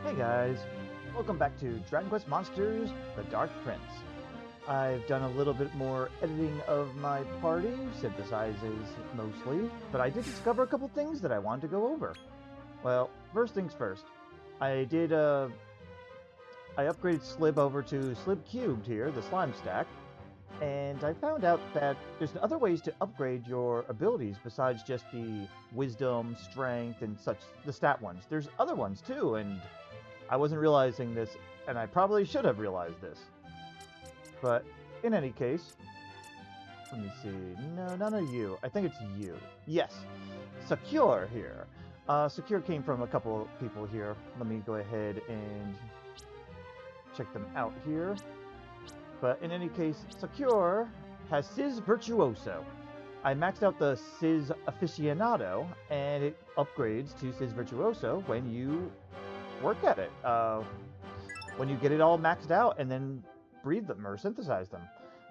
Hey guys, welcome back to Dragon Quest Monsters: The Dark Prince. I've done a little bit more editing of my party, synthesizes mostly, but I did discover a couple things that I wanted to go over. Well, first things first, I upgraded Slib over to Slib Cubed here, the slime stack, and I found out that there's other ways to upgrade your abilities besides just the wisdom, strength, and such, the stat ones. There's other ones too, and I wasn't realizing this, and I probably should have realized this. But in any case, let me see. No, none of you. I think it's you. Yes, Secure here. Secure came from a couple of people here. Let me go ahead and check them out here. But in any case, Secure has Sis Virtuoso. I maxed out the Sis Aficionado, and it upgrades to Sis Virtuoso when you work at it. When you get it all maxed out and then breathe them or synthesize them.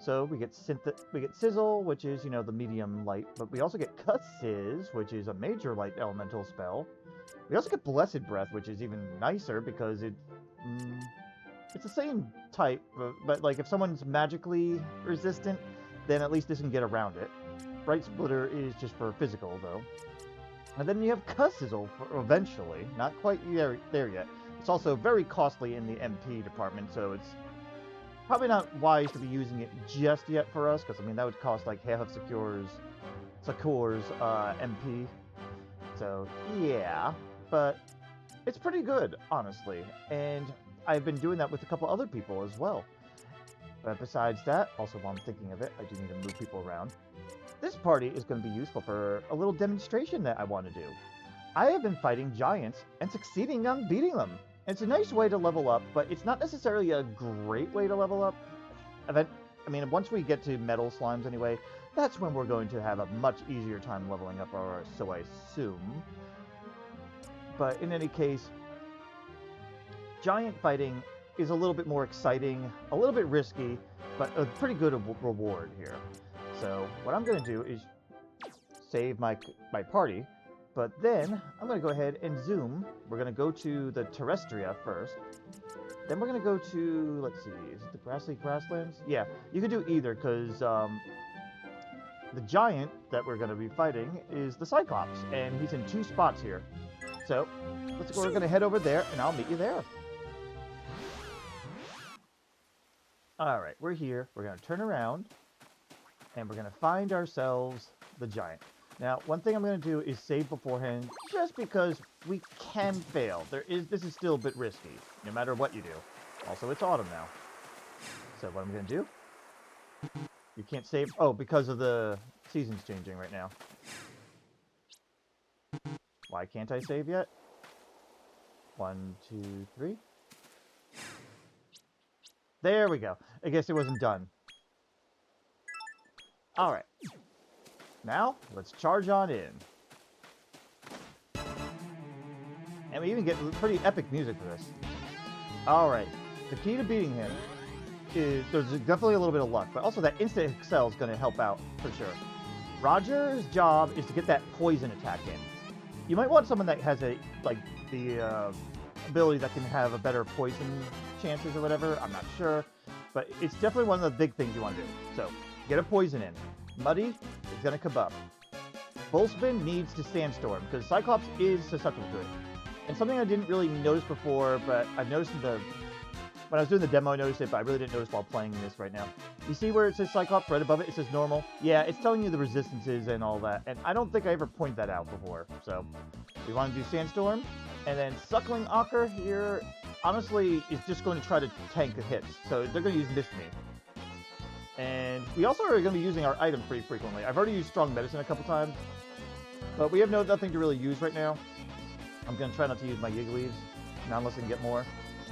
So we get Sizzle, which is, you know, the medium light, but we also get Cut Sizz, which is a major light elemental spell. We also get Blessed Breath, which is even nicer because it's the same type, but like if someone's magically resistant, then at least this can get around it. Bright Splitter is just for physical, though. And then you have Cussizzle for eventually, not quite there yet. It's also very costly in the MP department, so it's probably not wise to be using it just yet for us, because I mean that would cost like half of Secure's MP. So yeah, but it's pretty good, honestly, and I've been doing that with a couple other people as well. But besides that, also while I'm thinking of it, I do need to move people around. This party is going to be useful for a little demonstration that I want to do. I have been fighting giants and succeeding on beating them. It's a nice way to level up, but it's not necessarily a great way to level up. I mean, once we get to metal slimes anyway, that's when we're going to have a much easier time leveling up, or so I assume. But in any case, giant fighting is a little bit more exciting, a little bit risky, but a pretty good reward here. So what I'm going to do is save my party, but then I'm going to go ahead and zoom. We're going to go to the Terrestria first. Then we're going to go to, let's see, is it the Grasslands? Yeah, you can do either, because the giant that we're going to be fighting is the Cyclops, and he's in 2 spots here. So we're going to head over there, and I'll meet you there. Alright, we're here. We're going to turn around, and we're going to find ourselves the giant. Now, one thing I'm going to do is save beforehand, just because we can fail. This is still a bit risky, no matter what you do. Also, it's autumn now. So what I'm going to do, you can't save, because of the seasons changing right now. Why can't I save yet? 1, 2, 3. There we go. I guess it wasn't done. Alright. Now, let's charge on in. And we even get pretty epic music for this. Alright. The key to beating him is, there's definitely a little bit of luck, but also that instant excel is going to help out for sure. Roger's job is to get that poison attack in. You might want someone that has the ability that can have a better poison chances or whatever. I'm not sure, but it's definitely one of the big things you want to do. So get a poison in. Muddy is going to kabub. Bullspin needs to sandstorm because Cyclops is susceptible to it. And something I didn't really notice before, but I've noticed when I was doing the demo, I noticed it, but I really didn't notice while playing this right now. You see where it says Cyclops right above it? It says normal. Yeah, it's telling you the resistances and all that, and I don't think I ever pointed that out before. So we want to do sandstorm, and then Suckling Ocker here, honestly, is just going to try to tank the hits. So they're going to use Mist Me. And we also are going to be using our items pretty frequently. I've already used Strong Medicine a couple times, but we have nothing to really use right now. I'm going to try not to use my Yig Leaves, not unless I can get more.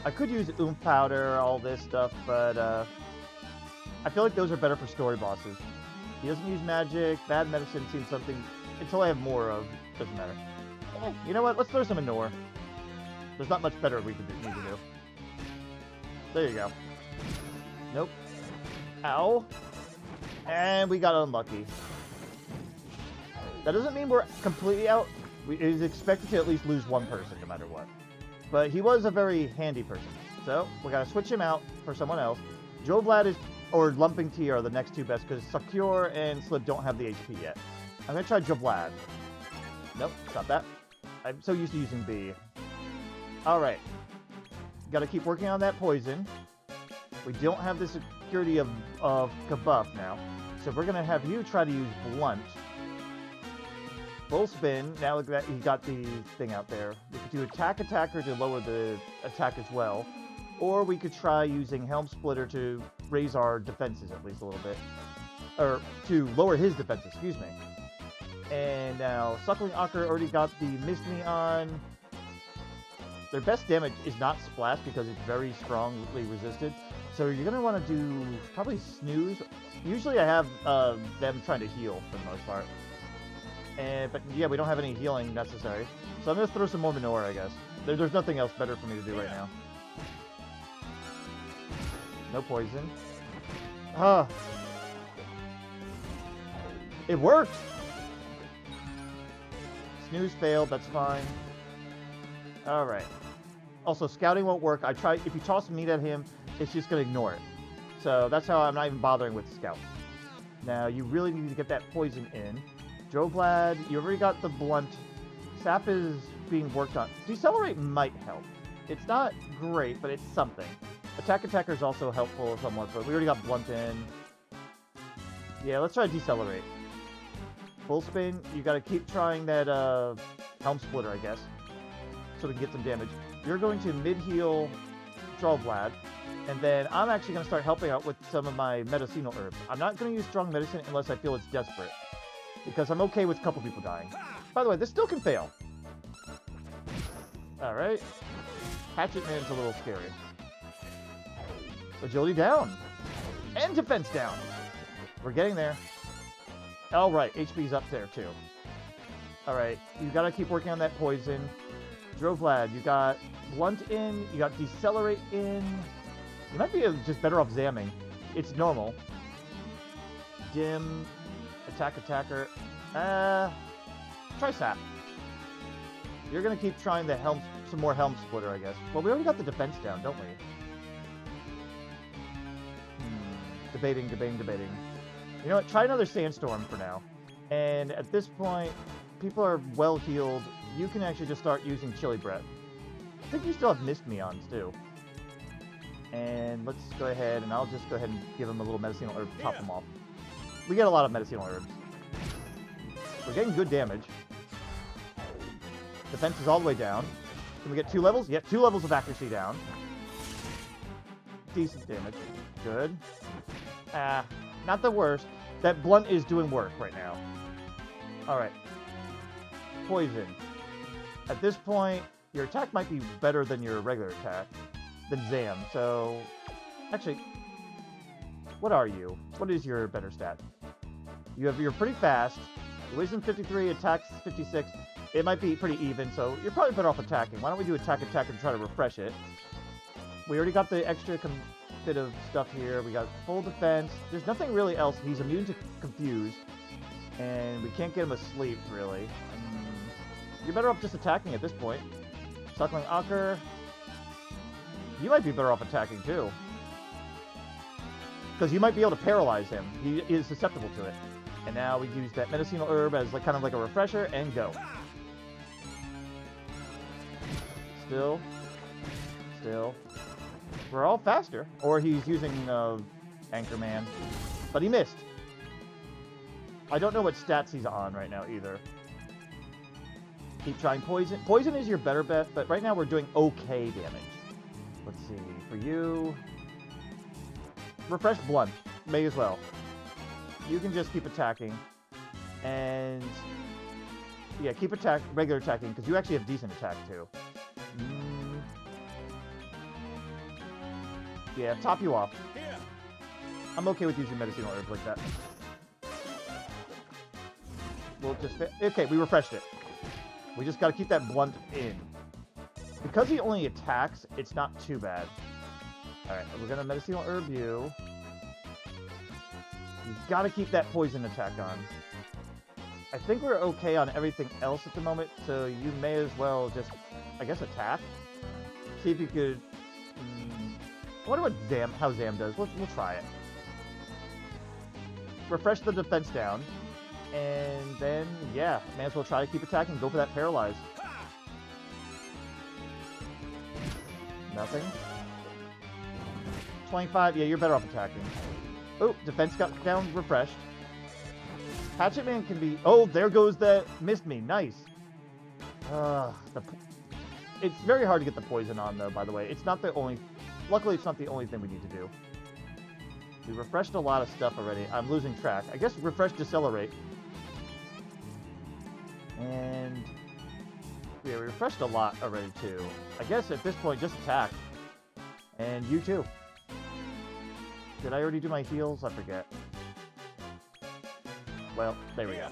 I could use Oomph Powder, all this stuff, but I feel like those are better for story bosses. He doesn't use magic. Bad Medicine seems something, until I have more of, doesn't matter. You know what? Let's throw some Inor. There's not much better we could need to do. There you go. Nope. Ow. And we got unlucky. That doesn't mean we're completely out. It is expected to at least lose one person no matter what. But he was a very handy person. So, we gotta switch him out for someone else. Drovlad is, or Lumping Tea are the next two best, because Secure and Slip don't have the HP yet. I'm gonna try Drovlad. Nope, it's not that. I'm so used to using B. Alright. Gotta keep working on that poison. We don't have the security of Kabuff now. So we're gonna have you try to use Blunt. Full spin. Now that he got the thing out there. We could do Attacker to lower the attack as well. Or we could try using Helm Splitter to raise our defenses at least a little bit. Or to lower his defenses, excuse me. And now Suckling Ocker already got the Mist Neon. Their best damage is not Splash because it's very strongly resisted. So you're going to want to do probably Snooze. Usually I have them trying to heal for the most part. But yeah, we don't have any healing necessary. So I'm going to throw some more Manure, I guess. There's nothing else better for me to do right now. No poison. It worked! Snooze failed, that's fine. Alright. Also, scouting won't work. If you toss meat at him, it's just going to ignore it. So that's how I'm not even bothering with Scout. Now, you really need to get that poison in. Drovlad, you already got the Blunt. Sap is being worked on. Decelerate might help. It's not great, but it's something. Attacker is also helpful somewhat, but we already got Blunt in. Yeah, let's try Decelerate. Full spin, you gotta keep trying that Helm Splitter, I guess, so we can get some damage. You're going to mid-heal Drovlad, and then I'm actually going to start helping out with some of my medicinal herbs. I'm not going to use strong medicine unless I feel it's desperate, because I'm okay with a couple people dying. By the way, this still can fail. Alright. Hatchet Man's a little scary. Agility down. And defense down. We're getting there. Alright, HP's up there too. Alright, you gotta keep working on that poison. Drovlad, you got Blunt in, you got Decelerate in. You might be just better off Zamming. It's normal. Dim. Attacker. Try Sap. You're gonna keep trying the some more Helm Splitter, I guess. Well, we already got the defense down, don't we? Debating. You know what? Try another Sandstorm for now. And at this point, people are well healed. You can actually just start using Chilly Breath. I think you still have Mist Neons, too. And let's go ahead, and I'll just go ahead and give him a little Medicinal Herb to top him off. We get a lot of Medicinal Herbs. We're getting good damage. Defense is all the way down. Can we get 2 levels? Yeah, 2 levels of accuracy down. Decent damage. Good. Not the worst. That Blunt is doing work right now. Alright. Poison. At this point, your attack might be better than your regular attack. Than Zam, so... Actually, what are you? What is your better stat? You're pretty fast. Your Wisdom 53, attacks 56. It might be pretty even, so you're probably better off attacking. Why don't we do attack and try to refresh it? We already got the extra bit of stuff here. We got full defense. There's nothing really else. He's immune to Confuse. And we can't get him asleep, really. You're better off just attacking at this point. Suckling Ocker. You might be better off attacking, too. Because you might be able to paralyze him. He is susceptible to it. And now we use that Medicinal Herb as kind of like a refresher, and go. Still. We're all faster. Or he's using Anchorman. But he missed. I don't know what stats he's on right now, either. Keep trying Poison. Poison is your better bet, but right now we're doing okay damage. Let's see. For you... Refresh Blunt. May as well. You can just keep attacking. And... yeah, keep regular attacking, because you actually have decent attack, too. Yeah, top you off. I'm okay with using Medicinal Herbs like that. We'll just... okay, we refreshed it. We just gotta keep that Blunt in. Because he only attacks, it's not too bad. Alright, we're gonna Medicinal Herb you. You've gotta keep that poison attack on. I think we're okay on everything else at the moment, so you may as well just, I guess, attack. See if you could... I wonder what how Zam does. We'll try it. Refresh the defense down. And then, yeah, may as well try to keep attacking. Go for that paralyze. Nothing. 25. Yeah, you're better off attacking. Oh, defense got down, refreshed. Hatchet Man can be... Oh, there goes that... Missed me. Nice. It's very hard to get the poison on, though, by the way. It's not the only... Luckily, it's not the only thing we need to do. We refreshed a lot of stuff already. I'm losing track. I guess refresh, decelerate. And... Yeah, we refreshed a lot already, too. I guess at this point, just attack. And you, too. Did I already do my heals? I forget. Well, there we go.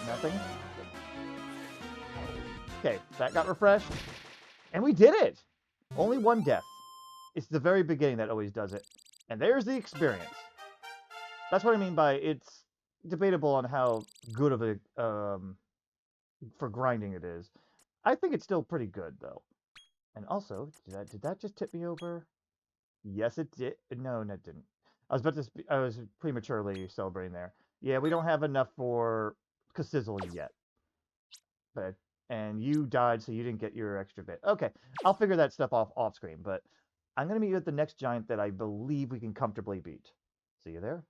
Nothing. Okay, that got refreshed. And we did it! Only one death. It's the very beginning that always does it. And there's the experience. That's what I mean by it's debatable on how good of a, for grinding it is. I think it's still pretty good, though. And also, did that just tip me over? Yes, it did. No, it didn't. I was prematurely celebrating there. Yeah, we don't have enough for Sizzle yet. And you died, so you didn't get your extra bit. Okay, I'll figure that stuff off screen, but I'm going to meet you at the next giant that I believe we can comfortably beat. See you there.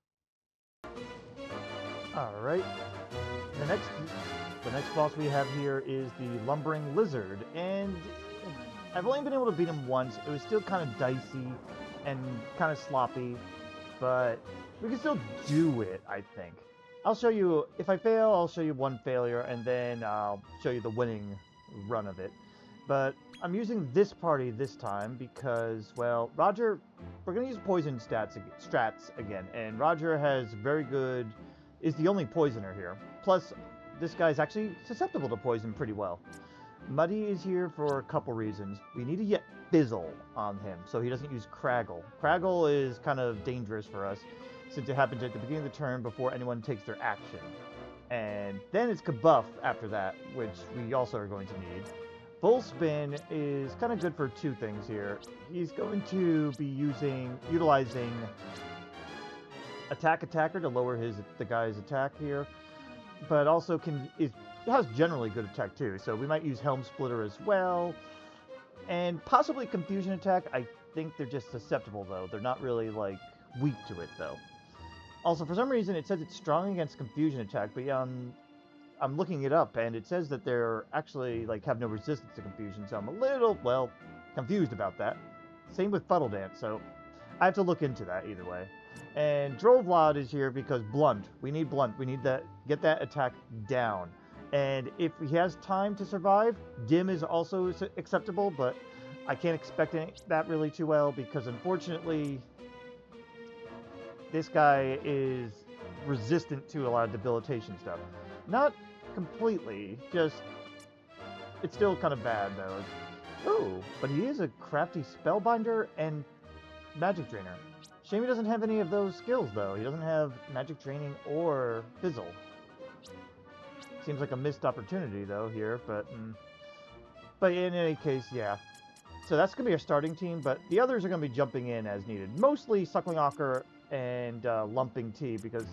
Alright. The next boss we have here is the Lumbering Lizard, and I've only been able to beat him once. It was still kind of dicey and kind of sloppy, but we can still do it, I think. I'll show you, if I fail, I'll show you one failure, and then I'll show you the winning run of it. But I'm using this party this time because, well, Roger, we're going to use poison strats again, and Roger has is the only poisoner here. Plus, this guy's actually susceptible to poison pretty well. Muddy is here for a couple reasons. We need to get Fizzle on him so he doesn't use Craggle. Craggle is kind of dangerous for us since it happens at the beginning of the turn before anyone takes their action. And then it's Kabuff after that, which we also are going to need. Full Spin is kind of good for two things here. He's going to be utilizing Attacker to lower the guy's attack here, but also it has generally good attack too, so we might use Helm Splitter as well, and possibly Confusion Attack. I think they're just susceptible though. They're not really like weak to it though. Also, for some reason, it says it's strong against Confusion Attack, but yeah, I'm looking it up, and it says that they're actually like have no resistance to Confusion, so I'm a little, well, confused about that. Same with Fuddle Dance, so I have to look into that either way. And Drovlod is here because Blunt. We need Blunt. We need get that attack down. And if he has time to survive, Dim is also acceptable, but I can't expect that really too well because unfortunately, this guy is resistant to a lot of debilitation stuff. Not completely, just it's still kind of bad though. Oh, but he is a crafty Spellbinder and Magic Drainer. Shame he doesn't have any of those skills, though. He doesn't have Magic Draining or Fizzle. Seems like a missed opportunity, though, here, but in any case, yeah. So that's going to be our starting team, but the others are going to be jumping in as needed. Mostly Suckling Ocker and Lumping Tea, because,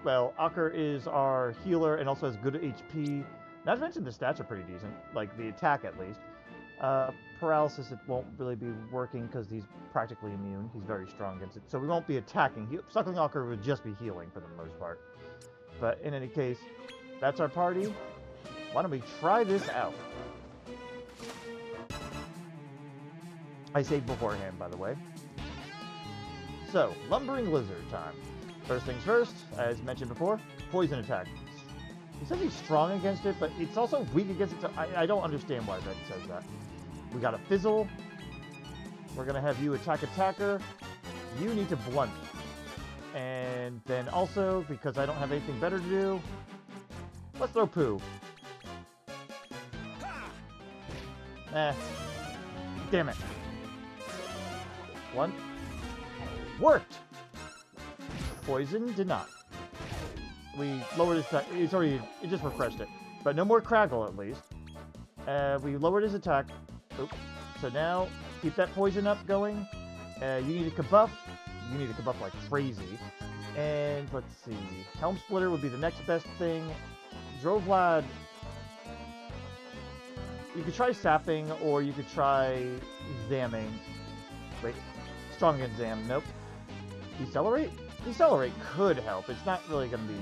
well, Ocker is our healer and also has good HP. Not to mention the stats are pretty decent, like the attack at least. Paralysis, it won't really be working because he's practically immune. He's very strong against it. So we won't be attacking. Suckling Ocker would just be healing for the most part. But in any case, that's our party. Why don't we try this out? I saved beforehand, by the way. So, Lumbering Lizard time. First things first, as mentioned before, poison attack. He says he's strong against it, but it's also weak against it. So I don't understand why that says that. We got a Fizzle. We're going to have you attacker. You need to Blunt. And then also, because I don't have anything better to do, let's throw Poo. Damn it. One. Worked! Poison did not. We lowered his attack. It just refreshed it. But no more Craggle, at least. We lowered his attack. Oops. So now, keep that poison up going. You need a Kabuff. You need a Kabuff like crazy. And let's see. Helm Splitter would be the next best thing. Drovlad. You could try Sapping, or you could try Zamming. Wait. Strong against Zam. Nope. Decelerate? Decelerate could help. It's not really going to be...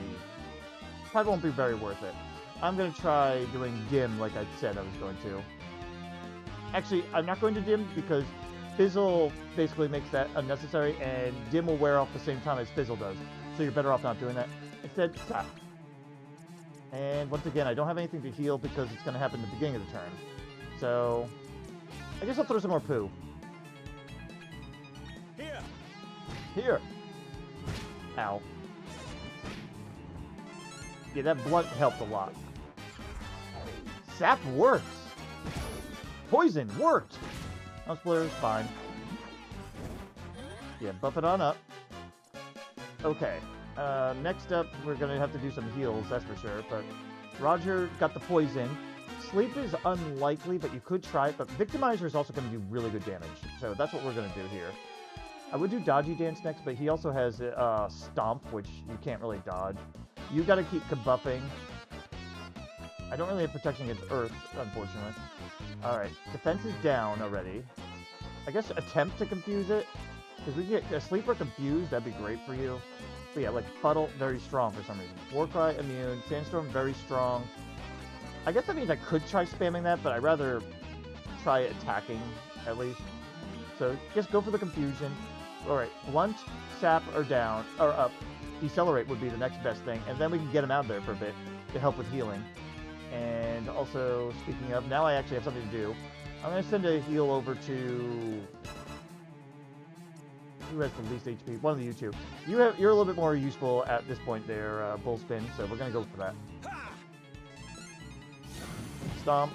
Probably won't be very worth it. I'm going to try doing Dim like I said I was going to. Actually, I'm not going to Dim because Fizzle basically makes that unnecessary, and Dim will wear off the same time as Fizzle does. So you're better off not doing that. Instead, Sap. And once again, I don't have anything to heal because it's going to happen at the beginning of the turn. So, I guess I'll throw some more poo. Here! Ow. Yeah, that blunt helped a lot. Sap works! Poison worked! Helm Splitter is fine. Yeah, buff it on up. Okay. Next up, we're going to have to do some heals, that's for sure. But Roger got the poison. Sleep is unlikely, but you could try it. But Victimizer is also going to do really good damage. So that's what we're going to do here. I would do Dodgy Dance next, but he also has Stomp, which you can't really dodge. You got to keep kabuffing. I don't really have protection against Earth, unfortunately. Alright, defense is down already. I guess attempt to confuse it. Because we get a Sleeper confused, that'd be great for you. But yeah, like Fuddle, very strong for some reason. Warcry, immune. Sandstorm, very strong. I guess that means I could try spamming that, but I'd rather try attacking, at least. So, just go for the confusion. Alright, Blunt, Sap, or down, or up. Decelerate would be the next best thing, and then we can get him out there for a bit to help with healing. And also, speaking of, now I actually have something to do. I'm going to send a heal over to... Who has the least HP? One of you two. You're a little bit more useful at this point there, Bullspin, so we're going to go for that. Stomp.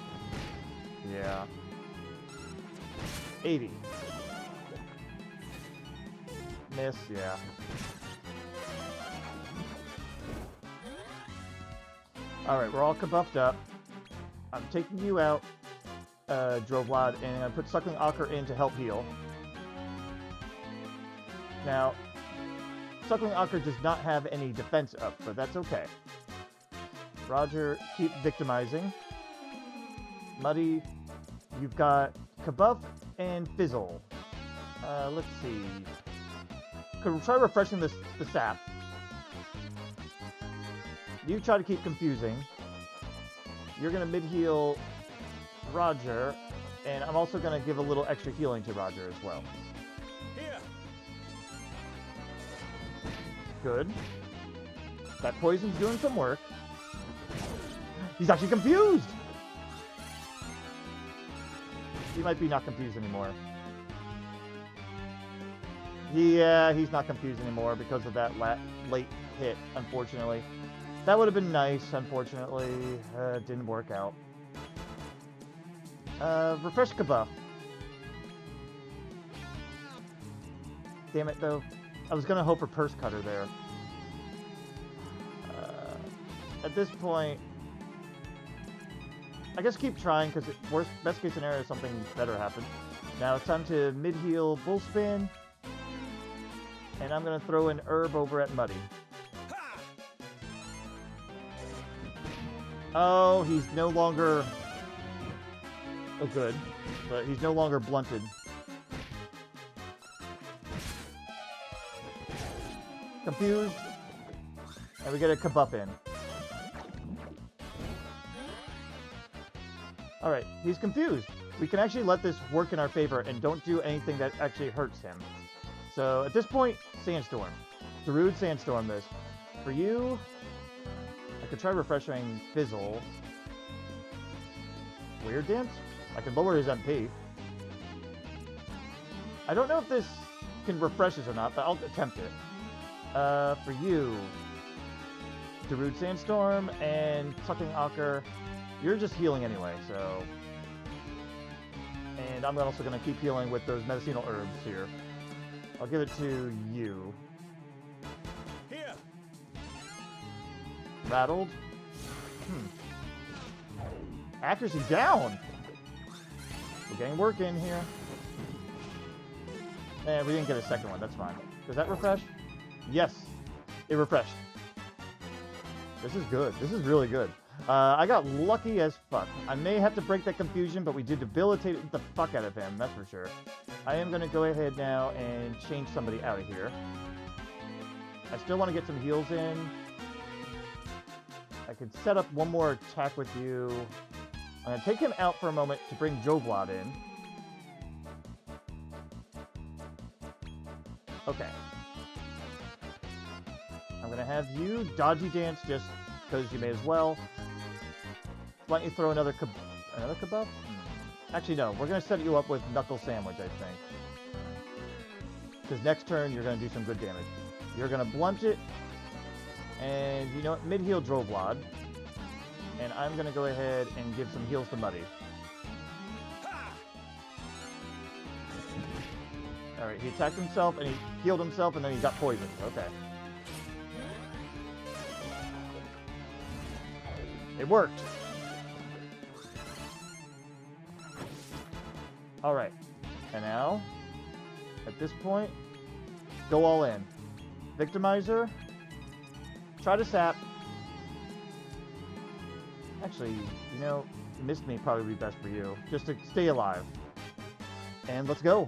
Yeah. 80. Miss, yeah. Alright, we're all kabuffed up. I'm taking you out, Drovlad, and I'm going to put Suckling Ocker in to help heal. Now, Suckling Ocker does not have any defense up, but that's okay. Roger, keep victimizing. Muddy, you've got Kabuff and Fizzle. Let's see. Could try refreshing the sap. You try to keep confusing. You're going to mid-heal Roger, and I'm also going to give a little extra healing to Roger as well. Here. Good. That poison's doing some work. He's actually confused! He might be not confused anymore. Yeah, he's not confused anymore because of that late hit, unfortunately. That would have been nice, unfortunately. It didn't work out. Refresh Kabuff. Damn it, though. I was going to hope for Purse Cutter there. At this point, I guess keep trying, because best case scenario, something better happens. Now it's time to mid-heal Bullspin. And I'm going to throw an herb over at Muddy. Oh, he's no longer... Oh, good. But he's no longer blunted. Confused. And we get a Kabuff in. Alright, he's confused. We can actually let this work in our favor and don't do anything that actually hurts him. So, at this point, Sandstorm. Darude Sandstorm this. For you, I could try refreshing Fizzle. Weird Dance? I can lower his MP. I don't know if this can refresh us or not, but I'll attempt it. For you, Darude Sandstorm and Suckling Ocker. You're just healing anyway, so... And I'm also going to keep healing with those medicinal herbs here. I'll give it to you. Here. Rattled. Accuracy down! We're getting work in here. And we didn't get a second one, that's fine. Does that refresh? Yes, it refreshed. This is good. This is really good. I got lucky as fuck. I may have to break that confusion, but we did debilitate the fuck out of him, that's for sure. I am going to go ahead now and change somebody out of here. I still want to get some heals in. I could set up one more attack with you. I'm going to take him out for a moment to bring Jovlad in. Okay. I'm going to have you dodgy dance just because you may as well. Why don't you throw another kebab? Actually, no. We're going to set you up with Knuckle Sandwich, I think. Because next turn, you're going to do some good damage. You're going to blunt it. And, you know what? Mid-heal Jovlad. And I'm going to go ahead and give some heals to Muddy. Alright, he attacked himself, and he healed himself, and then he got poisoned. Okay. It worked. Alright. And now, at this point, go all in. Victimizer. Try to sap. Actually, you know, Mist may probably be best for you. Just to stay alive. And let's go.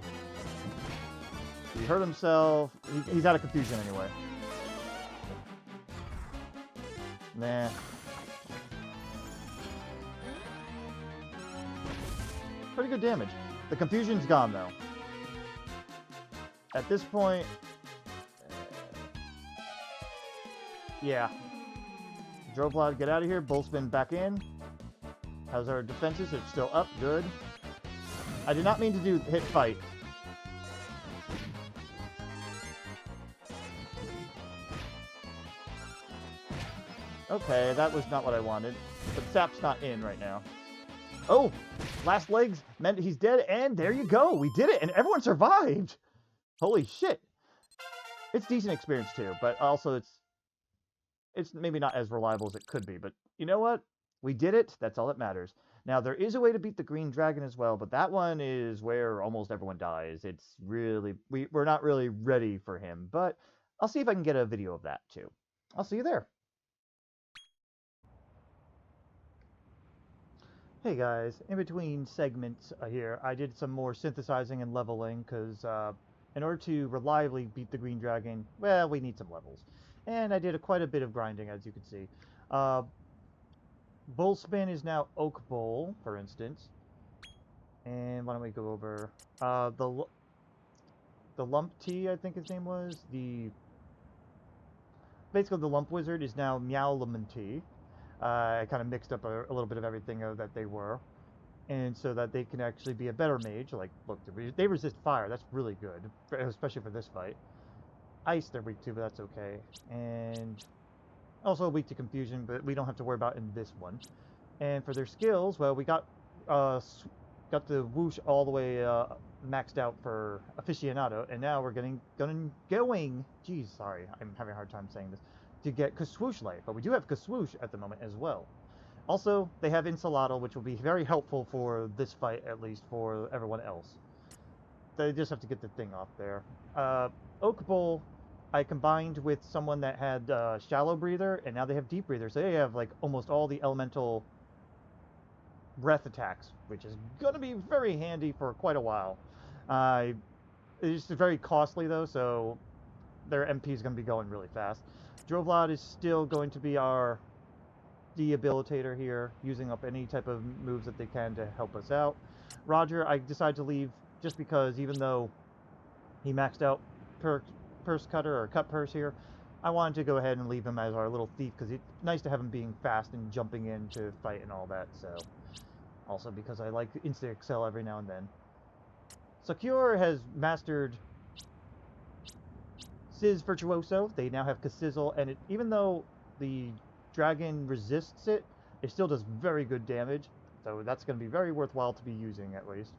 He hurt himself. He's out of confusion anyway. Nah. Pretty good damage. The confusion's gone, though. At this point... yeah. Jovlad, get out of here. Bullspin back in. How's our defenses? It's still up. Good. I did not mean to do hit fight. Okay, that was not what I wanted. But Sap's not in right now. Oh! Last legs meant he's dead, and there you go! We did it, and everyone survived! Holy shit! It's decent experience, too, but also it's maybe not as reliable as it could be, but you know what? We did it, that's all that matters. Now, there is a way to beat the Green Dragon as well, but that one is where almost everyone dies. It's really... we're not really ready for him, but I'll see if I can get a video of that, too. I'll see you there. Hey guys, in between segments here, I did some more synthesizing and leveling, because in order to reliably beat the Green Dragon, well, we need some levels. And I did quite a bit of grinding, as you can see. Bullspin is now Oak Bowl, for instance. And why don't we go over the Lump Tea, I think his name was. Basically, the Lump Wizard is now Meow Lemon Tea. I kind of mixed up a little bit of everything that they were, and so that they can actually be a better mage. Like, look, they resist fire. That's really good, especially for this fight. Ice they're weak to, but that's okay. And also weak to confusion, but we don't have to worry about in this one. And for their skills, well, we got the whoosh all the way maxed out for aficionado, and now we're going. Geez, sorry, I'm having a hard time saying this. To get Kaswoosh Light, but we do have Kaswoosh at the moment as well. Also, they have Insolado, which will be very helpful for this fight, at least for everyone else. They just have to get the thing off there. Oak Bowl, I combined with someone that had Shallow Breather, and now they have Deep Breather, so they have like almost all the elemental breath attacks, which is going to be very handy for quite a while. It's very costly though, so their MP is going to be going really fast. Jovlad is still going to be our debilitator here, using up any type of moves that they can to help us out. Roger, I decided to leave just because even though he maxed out Purse Cutter or Cut Purse here, I wanted to go ahead and leave him as our little thief because it's nice to have him being fast and jumping in to fight and all that. So, also because I like Insta Excel every now and then. Secure has mastered Sizz Virtuoso. They now have Kasizzle, and even though the dragon resists it, it still does very good damage. So that's going to be very worthwhile to be using at least.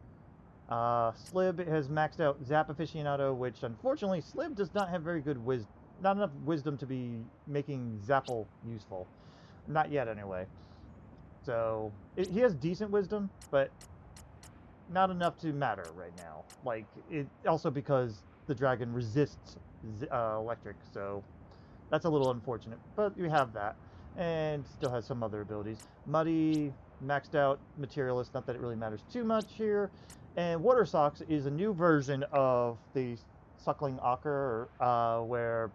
Slib has maxed out Zap Aficionado, which unfortunately Slib does not have very good not enough wisdom to be making Zapple useful. Not yet, anyway. So, he has decent wisdom, but not enough to matter right now. Like, it also because the dragon resists electric, so that's a little unfortunate. But you have that, and still has some other abilities. Muddy, maxed out materialist, not that it really matters too much here. And Water Socks is a new version of the Suckling Ocker, where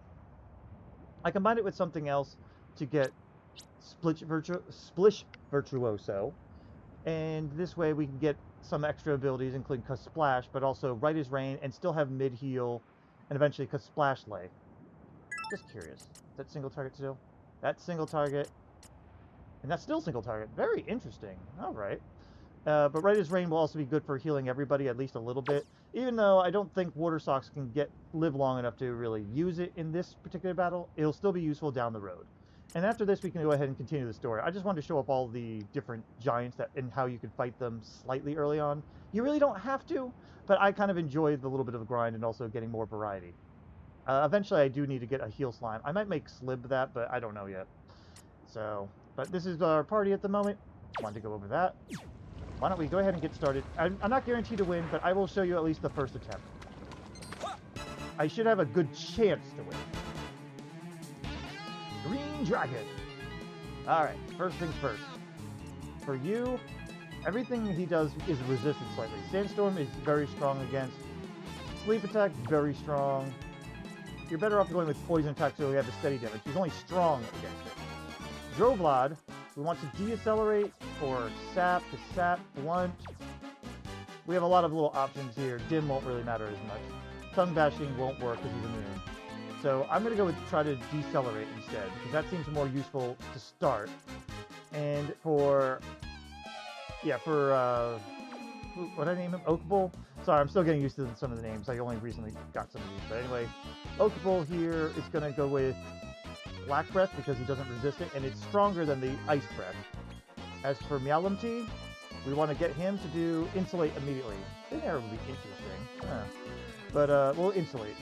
I combined it with something else to get Splish Virtuoso, and this way we can get some extra abilities, including Splash, but also Right as Rain, and still have mid heal, and eventually Splash Lay. Just curious. Is that single target still? That's single target, and that's still single target. Very interesting. All right. But Right as Rain will also be good for healing everybody at least a little bit, even though I don't think Water Socks can live long enough to really use it in this particular battle. It'll still be useful down the road. And after this, we can go ahead and continue the story. I just wanted to show up all the different giants and how you can fight them slightly early on. You really don't have to, but I kind of enjoy the little bit of a grind and also getting more variety. Eventually, I do need to get a heal slime. I might make Slib that, but I don't know yet. So, but this is our party at the moment. Wanted to go over that. Why don't we go ahead and get started? I'm not guaranteed to win, but I will show you at least the first attempt. I should have a good chance to win. Green Dragon. Alright, first things first. For you, everything he does is resisted slightly. Sandstorm is very strong against. Sleep Attack, very strong. You're better off going with Poison Attack so we have the steady damage. He's only strong against it. Drovlod, we want to decelerate or sap to sap, blunt. We have a lot of little options here. Dim won't really matter as much. Tongue Bashing won't work because he's immune. So I'm going to go with try to decelerate instead, because that seems more useful to start. And for what did I name him? Oakable? Sorry, I'm still getting used to some of the names. I only recently got some of these. But anyway, Oakable here is going to go with Black Breath because he doesn't resist it, and it's stronger than the Ice Breath. As for Meowlumti, we want to get him to do Insulate immediately. Thin Air would be interesting. Huh. But we'll Insulate.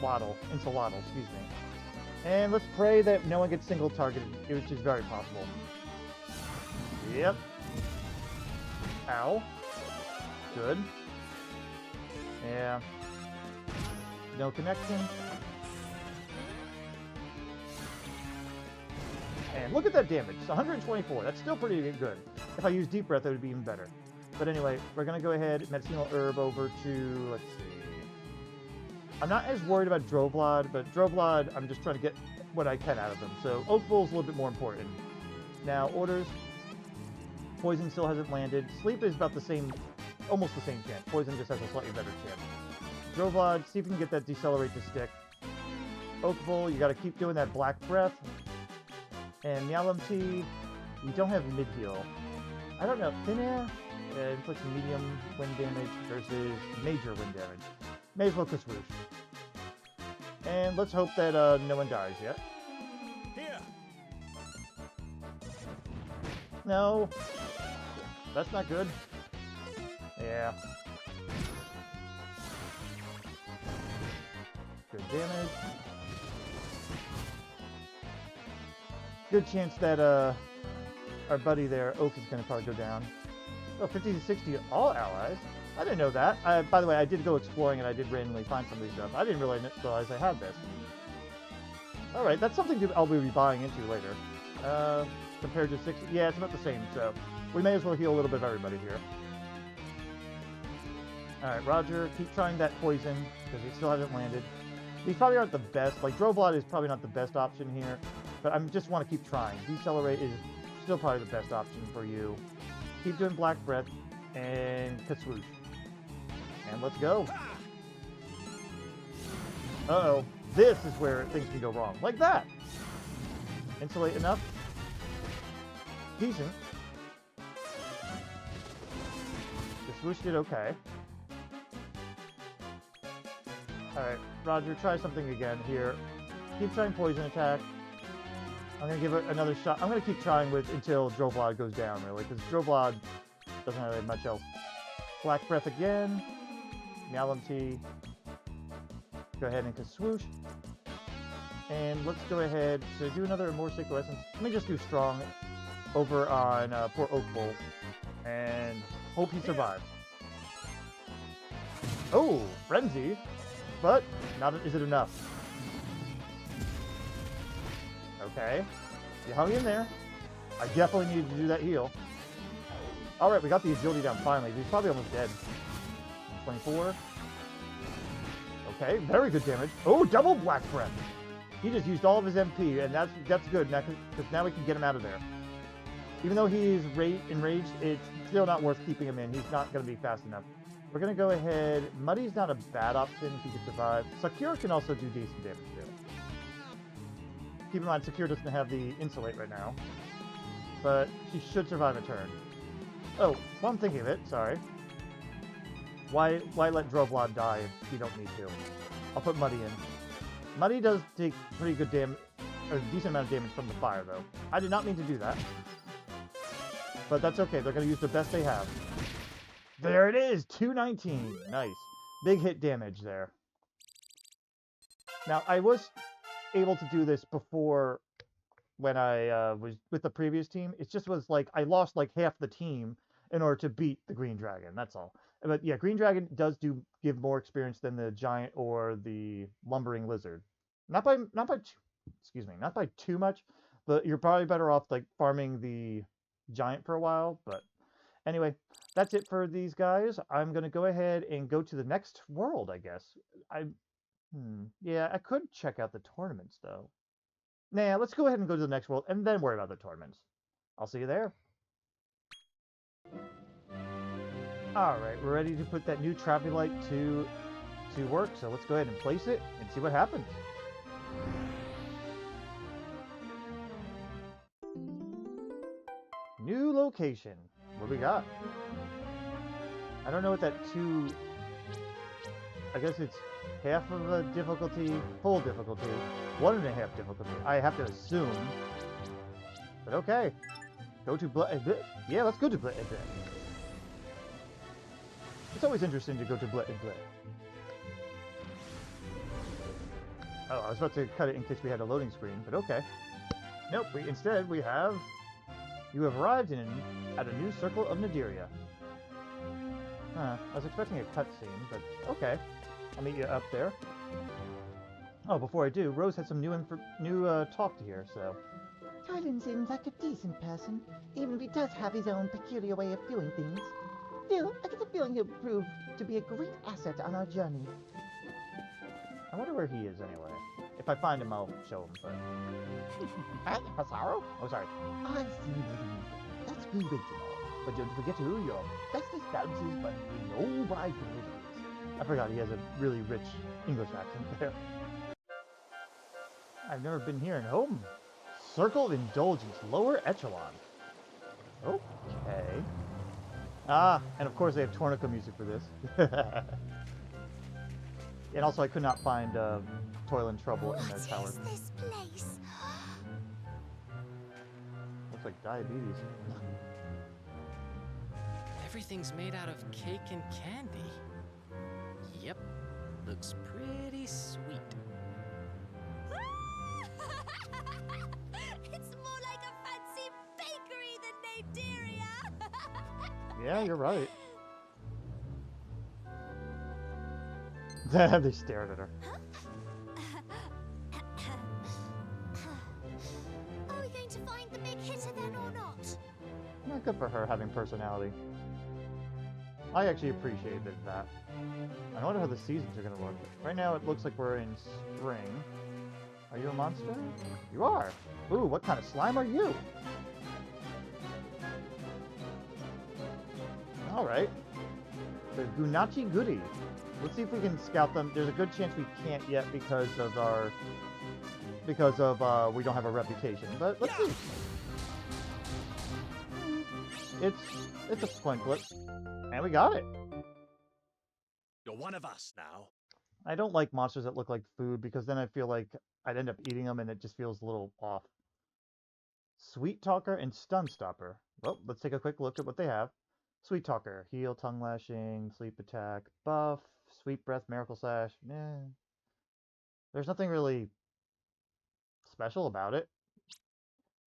Insulotl, excuse me. And let's pray that no one gets single targeted, which is very possible. Yep. Ow. Good. Yeah. No connection. And look at that damage. It's 124. That's still pretty good. If I use Deep Breath, it would be even better. But anyway, we're going to go ahead, Medicinal Herb over to, let's see. I'm not as worried about Drovlod, but Drovlod, I'm just trying to get what I can out of them. So Oak Bull's a little bit more important. Now, orders. Poison still hasn't landed. Sleep is about the same, almost the same chance. Poison just has a slightly better chance. Drovlod, see if you can get that Decelerate to stick. Oak Bull, you got to keep doing that Black Breath. And Meowlumti, we don't have mid-heal. I don't know, Thin Air? Inflicts medium wind damage versus major wind damage. May as well Swoosh. And let's hope that no one dies yet. Here. No. That's not good. Yeah. Good damage. Good chance that our buddy there, Oak, is going to probably go down. Oh, 50 to 60 all allies. I didn't know that. By the way, I did go exploring and I did randomly find some of these stuff. I didn't realize I had this. Alright, that's something I'll be buying into later. Compared to 60, yeah, it's about the same, so we may as well heal a little bit of everybody here. Alright, Roger, keep trying that poison, because it still hasn't landed. These probably aren't the best, like Drovlod is probably not the best option here, but I just want to keep trying. Decelerate is still probably the best option for you. Keep doing Black Breath, and Swoosh. And let's go. Uh-oh. This is where things can go wrong. Like that. Insulate enough. Decent. The Swoosh did okay. Alright, Roger, try something again here. Keep trying Poison Attack. I'm going to give it another shot. I'm going to keep trying until Drovlod goes down, really, because Drovlod doesn't have much else. Black Breath again. Meowlumti. Go ahead and Swoosh. And let's go ahead to do another more Sacred Essence. Let me just do Strong over on poor Oak Bowl. And hope he survives. Oh, Frenzy. But, not is it enough? Okay. You hung in there. I definitely needed to do that heal. Alright, we got the agility down finally. He's probably almost dead. 24. Okay, very good damage. Oh, double Black Breath. He just used all of his MP, and that's good, because now we can get him out of there. Even though he's enraged, it's still not worth keeping him in. He's not going to be fast enough. We're going to go ahead. Muddy's not a bad option if he can survive. Sakura can also do decent damage too. Keep in mind, Sakura doesn't have the Insulate right now. But she should survive a turn. Oh, well, I'm thinking of it. Sorry. Why let Drovlod die if you don't need to? I'll put Muddy in. Muddy does take pretty good damage, or a decent amount of damage from the fire, though. I did not mean to do that. But that's okay. They're going to use the best they have. There it is! 219. Nice. Big hit damage there. Now, I was able to do this before when I was with the previous team. It just was like, I lost like half the team in order to beat the Green Dragon. That's all. But yeah, Green Dragon does give more experience than the Giant or the Lumbering Lizard. Not by too much, but you're probably better off like farming the Giant for a while. But anyway, that's it for these guys. I'm gonna go ahead and go to the next world, I guess. Yeah, I could check out the tournaments though. Nah, let's go ahead and go to the next world and then worry about the tournaments. I'll see you there. Alright, we're ready to put that new Traviolite to work, so let's go ahead and place it and see what happens. New location. What do we got? I don't know what that I guess it's half of a difficulty, full difficulty, 1.5 difficulty. I have to assume. But okay. Go to yeah, let's go to It's always interesting to go to Oh, I was about to cut it in case we had a loading screen, but okay. Nope, instead we have... You have arrived at a new circle of Nadiria. Huh, I was expecting a cutscene, but okay. I'll meet you up there. Oh, before I do, Rose has some new talk to hear, so... Tylen seems like a decent person, even if he does have his own peculiar way of doing things. Still, I get the feeling he'll prove to be a great asset on our journey. I wonder where he is anyway. If I find him, I'll show him, but... Hey, Psaro? Oh, sorry. I see what you mean. That's good original. But don't forget who your bestest bounces, but you know by is. I forgot he has a really rich English accent there. I've never been here in home. Circle of Indulgence, lower echelon. Okay. Ah, and of course they have Tornica music for this. And also I could not find Toil and Trouble in the tower. What is this place? Looks like diabetes. Everything's made out of cake and candy. Yep, looks pretty sweet. It's more like a fancy bakery than Nadiria. Yeah, you're right. They stared at her. Are we going to find the big hitter then or not? Not good for her having personality. I actually appreciated that. I wonder how the seasons are going to look. Right now it looks like we're in spring. Are you a monster? You are! Ooh, what kind of slime are you? Alright. The Gunachi Goody. Let's see if we can scout them. There's a good chance we can't yet because of we don't have a reputation. But let's see. It's a squinklet. And we got it. You're one of us now. I don't like monsters that look like food because then I feel like I'd end up eating them and it just feels a little off. Sweet Talker and Stun Stopper. Well, let's take a quick look at what they have. Sweet Talker, heal, tongue lashing, sleep attack, buff, sweet breath, miracle slash. There's nothing really special about it.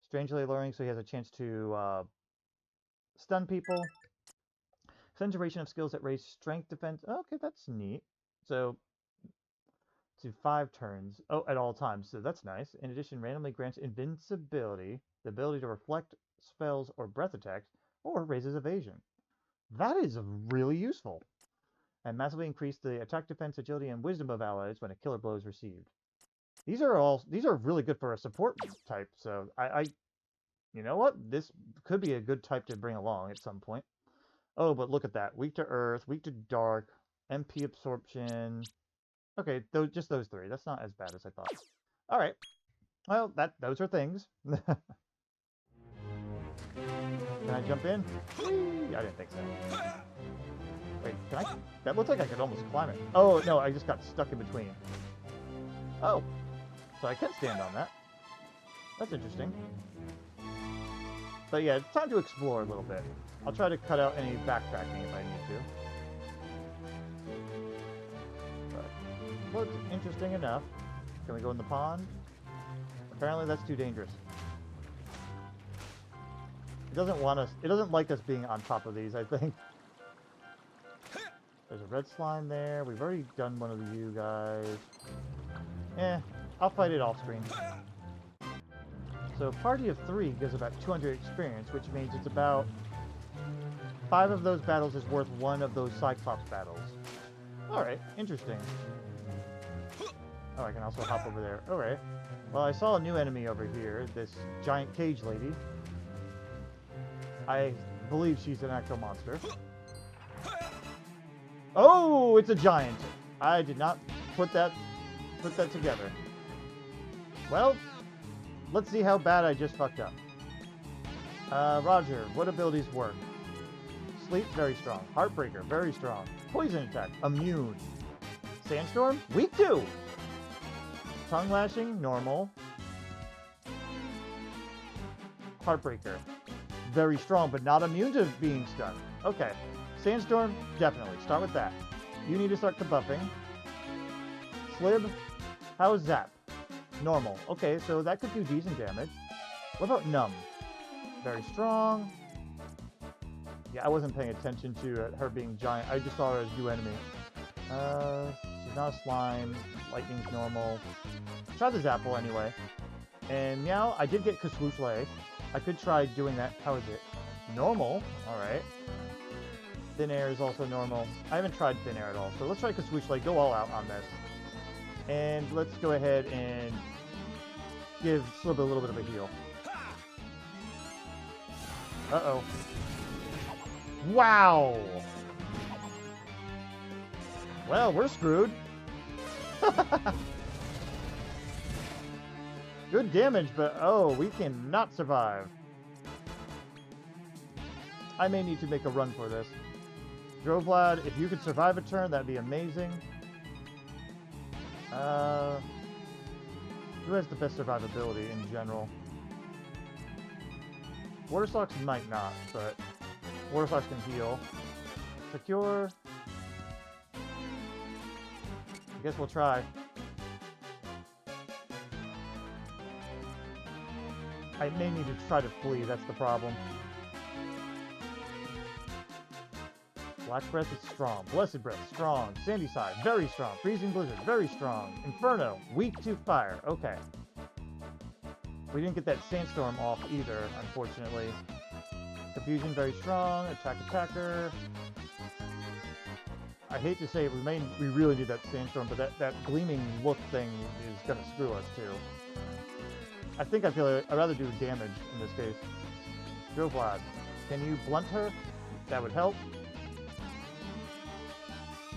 Strangely alluring, so he has a chance to stun people. Send duration of skills that raise strength defense. Okay, that's neat. So to 5 turns. Oh, at all times. So that's nice. In addition, randomly grants invincibility, the ability to reflect spells or breath attacks, or raises evasion. That is really useful. And massively increase the attack, defense, agility, and wisdom of allies when a killer blow is received. These are really good for a support type. So you know what? This could be a good type to bring along at some point. Oh, but look at that. Weak to earth, weak to dark, MP absorption. Okay, just those 3. That's not as bad as I thought. All right. Well, those are things. Can I jump in? Whee! I didn't think so. Wait, can I? That looks like I could almost climb it. Oh, no, I just got stuck in between. Oh, so I can stand on that. That's interesting. But yeah, it's time to explore a little bit. I'll try to cut out any backtracking if I need to. But looks interesting enough. Can we go in the pond? Apparently that's too dangerous. It doesn't want us, it doesn't like us being on top of these, I think. There's a red slime there. We've already done one of you guys. I'll fight it off screen. So party of 3 gives about 200 experience, which means it's about 5 of those battles is worth 1 of those Cyclops battles. Alright, interesting. Oh, I can also hop over there. Alright. Well, I saw a new enemy over here, this giant cage lady. I believe she's an actual monster. Oh, it's a giant. I did not put that together. Well, let's see how bad I just fucked up. Roger, what abilities work? Sleep, very strong. Heartbreaker, very strong. Poison attack, immune. Sandstorm, weak to. Tongue lashing, normal. Heartbreaker, very strong, but not immune to being stunned. Okay. Sandstorm, definitely. Start with that. You need to start buffing. Slib, how is Zap? Normal. Okay, so that could do decent damage. What about Numb? Very strong. Yeah, I wasn't paying attention to her being giant. I just saw her as new enemy. She's not a slime. Lightning's normal. Try the Zapple anyway. And Meow, I did get Kaswoosh. I could try doing that. How is it? Normal. Alright. Thin Air is also normal. I haven't tried Thin Air at all. So let's try Kaswoosh. Go all out on this. And let's go ahead and give Slib a little bit of a heal. Uh-oh. Wow! Well, we're screwed. Good damage, but oh, we cannot survive. I may need to make a run for this. Drovlad, if you could survive a turn, that'd be amazing. Who has the best survivability in general? Water Socks might not, but Water Socks can heal. Secure. I guess we'll try. I may need to try to flee, that's the problem. Black Breath is strong. Blessed Breath, strong. Sandy Side, very strong. Freezing Blizzard, very strong. Inferno, weak to fire. Okay. We didn't get that Sandstorm off either, unfortunately. Confusion, very strong. Attacker. I hate to say it, we really need that Sandstorm, but that gleaming look thing is gonna screw us too. I think I'd rather do damage in this case. Drovlad, can you blunt her? That would help.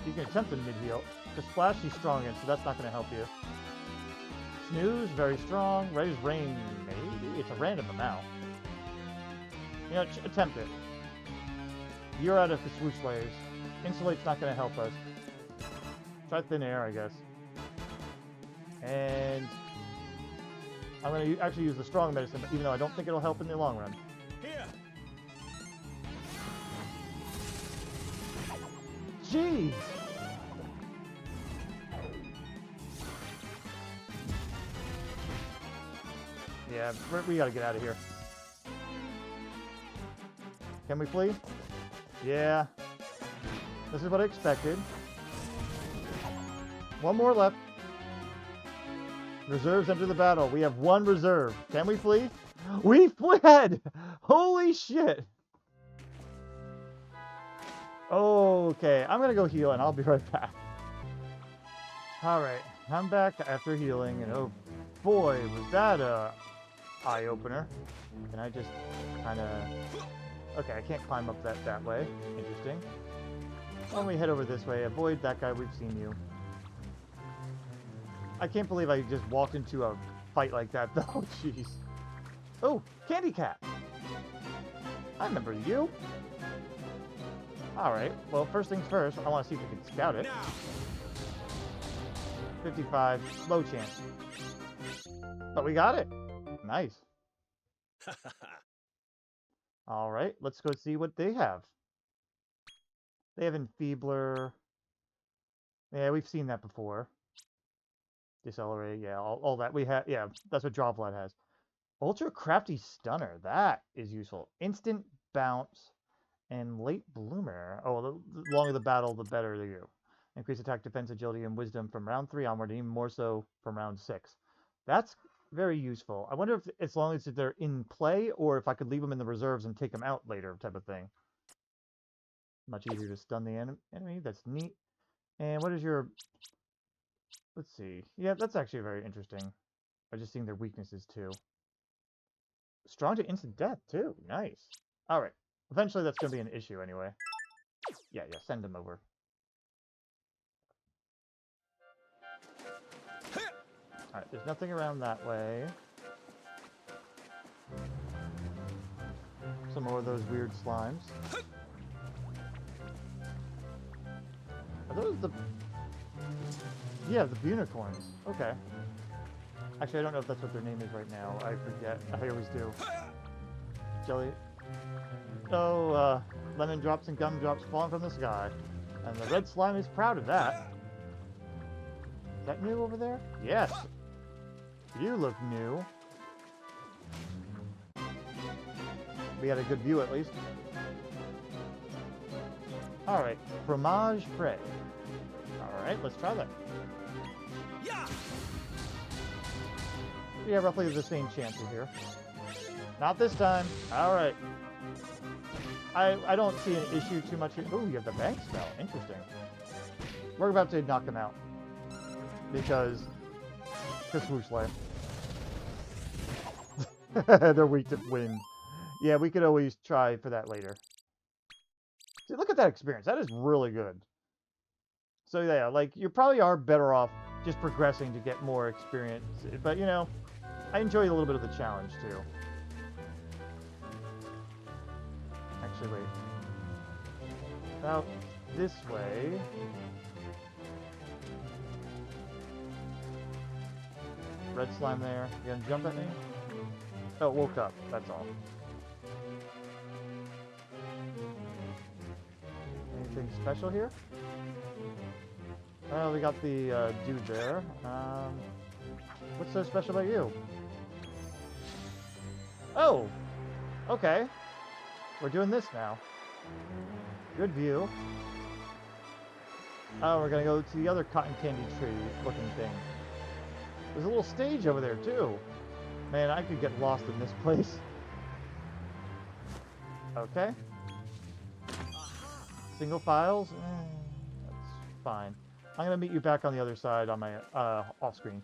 You can attempt a mid-heal. The Splash she's strong in, so that's not going to help you. Snooze, very strong. Red is Rain, maybe? It's a random amount. You know, attempt it. You're out of the Swoosh Layers. Insulate's not going to help us. Try Thin Air, I guess. And I'm going to actually use the Strong Medicine, even though I don't think it'll help in the long run. Here. Jeez! Yeah, we gotta get out of here. Can we flee? Yeah. This is what I expected. One more left. Reserves enter the battle. We have one reserve. Can we flee? We fled! Holy shit! Okay, I'm gonna go heal and I'll be right back. Alright, I'm back after healing, and oh boy, was that a eye-opener. Can I just kinda... Okay, I can't climb up that way. Interesting. Why don't we head over this way? Avoid that guy, we've seen you. I can't believe I just walked into a fight like that, though. Jeez. Oh, Candy Cat! I remember you. Alright, well, first things first, I want to see if we can scout it. 55, low chance. But we got it! Nice. Alright, let's go see what they have. They have Enfeebler. Yeah, we've seen that before. Decelerate, yeah, all that. We have, yeah, that's what Droplet has. Ultra Crafty Stunner, that is useful. Instant Bounce. And Late Bloomer. Oh, the longer the battle, the better they do. Increase attack, defense, agility, and wisdom from round 3 onward, and even more so from round 6. That's very useful. I wonder if, as long as they're in play, or if I could leave them in the reserves and take them out later, type of thing. Much easier to stun the enemy. That's neat. And what is your... Let's see. Yeah, that's actually very interesting. I'm just seeing their weaknesses, too. Strong to instant death, too. Nice. Alright. Eventually that's going to be an issue anyway. Yeah, send them over. Alright, there's nothing around that way. Some more of those weird slimes. Are those the... Yeah, the unicorns. Okay. Actually, I don't know if that's what their name is right now. I forget. I always do. Jelly... Oh, lemon drops and gumdrops falling from the sky. And the red slime is proud of that. Is that new over there? Yes! You look new. We had a good view at least. Alright, fromage frais. Alright, let's try that. Yeah, roughly the same chances here. Not this time. Alright. I don't see an issue too much here. Ooh, you have the bank spell. Interesting. We're about to knock them out. Because Swoosh Life. They're weak to wind. Yeah, we could always try for that later. See, look at that experience. That is really good. So yeah, like, you probably are better off just progressing to get more experience. But, you know, I enjoy a little bit of the challenge, too. Actually, wait. About this way. Red slime there. You gonna jump at me? Oh, woke up. That's all. Anything special here? Well, we got the dude there. What's so special about you? Oh! Okay. We're doing this now. Good view. Oh, we're gonna go to the other cotton candy tree looking thing. There's a little stage over there too. Man, I could get lost in this place. Okay. Single files? That's fine. I'm gonna meet you back on the other side on my off screen.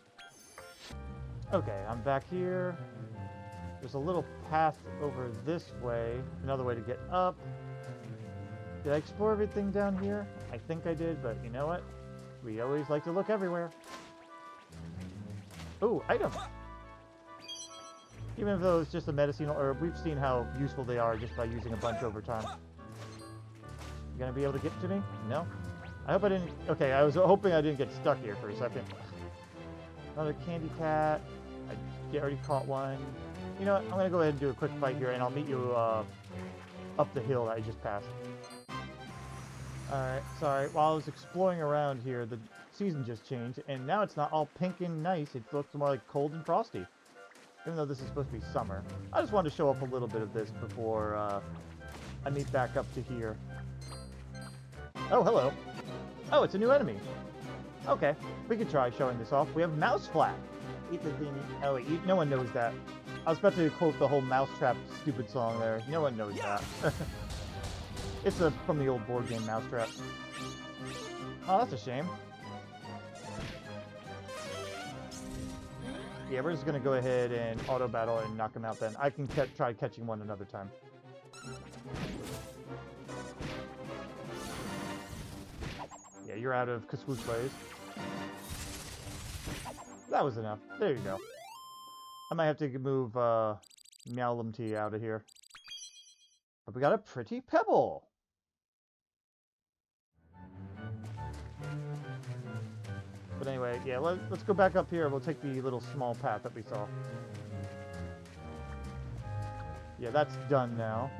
Okay, I'm back here. There's a little path over this way. Another way to get up. Did I explore everything down here? I think I did, but you know what? We always like to look everywhere. Ooh, item! Even though it's just a medicinal herb, we've seen how useful they are just by using a bunch over time. You gonna be able to get to me? No? I hope I didn't... Okay, I was hoping I didn't get stuck here for a second. Another candy cat. I already caught one. You know what? I'm gonna go ahead and do a quick fight here, and I'll meet you up the hill that I just passed. Alright, sorry. While I was exploring around here, the season just changed, and now it's not all pink and nice. It looks more like cold and frosty. Even though this is supposed to be summer. I just wanted to show off a little bit of this before I meet back up to here. Oh, hello. Oh, it's a new enemy. Okay, we could try showing this off. We have Mouse Flap. It's a thing. Oh, wait, no one knows that. I was about to quote the whole Mousetrap stupid song there. No one knows that. It's from the old board game Mousetrap. Oh, that's a shame. Yeah, we're just gonna go ahead and auto battle and knock him out then. I can try catching one another time. Yeah, you're out of Kaswooslays. That was enough. There you go. I might have to move Meowlumty out of here. But we got a pretty pebble. But anyway, yeah, let's go back up here. We'll take the little small path that we saw. Yeah, that's done now.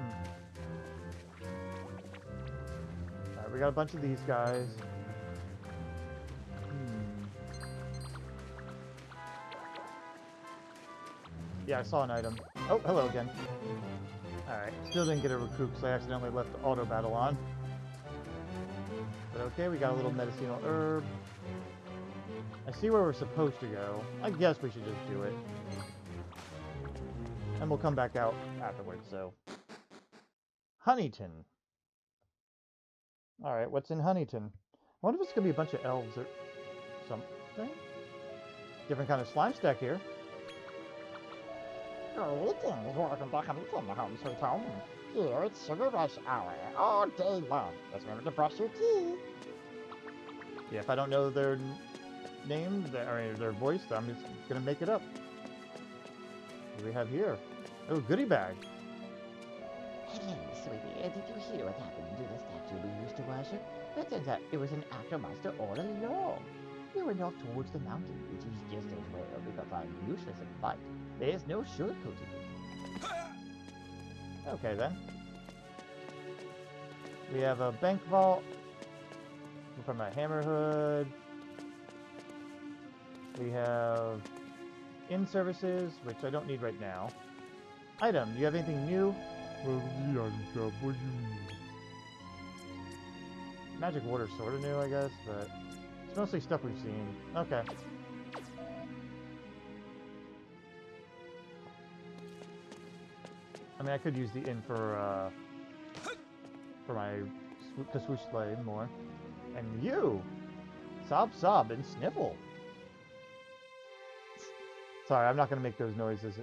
Alright, we got a bunch of these guys. Yeah, I saw an item. Oh, hello again. Alright, still didn't get a recruit because I accidentally left the auto battle on. But okay, we got a little medicinal herb. I see where we're supposed to go. I guess we should just do it. And we'll come back out afterwards, so. Honeyton. Alright, what's in Honeyton? I wonder if it's going to be a bunch of elves or something? Different kind of slime stack here. Greetings, welcome to Honeyton, home sweet home. Here it's sugar rush hour, all day long. Just remember to brush your teeth. Yeah, if I don't know their name, their voice, I'm just gonna make it up. What do we have here? Oh, goodie bag. Hello, sweetie. Did you hear what happened to the statue we used to worship? It turns out it was an after monster all along. We went off towards the mountain, which is just as well because I'm useless in fight. There's no sugarcoating it. Okay then. We have a bank vault from a hammer hood. We have in services, which I don't need right now. Item, do you have anything new? Well, the item shop, what do you mean? Magic water sort of new, I guess, but it's mostly stuff we've seen. Okay. I mean, I could use the inn for my Kaswoosh Slay more. And you! Sob, sob, and sniffle. Sorry, I'm not going to make those noises. Is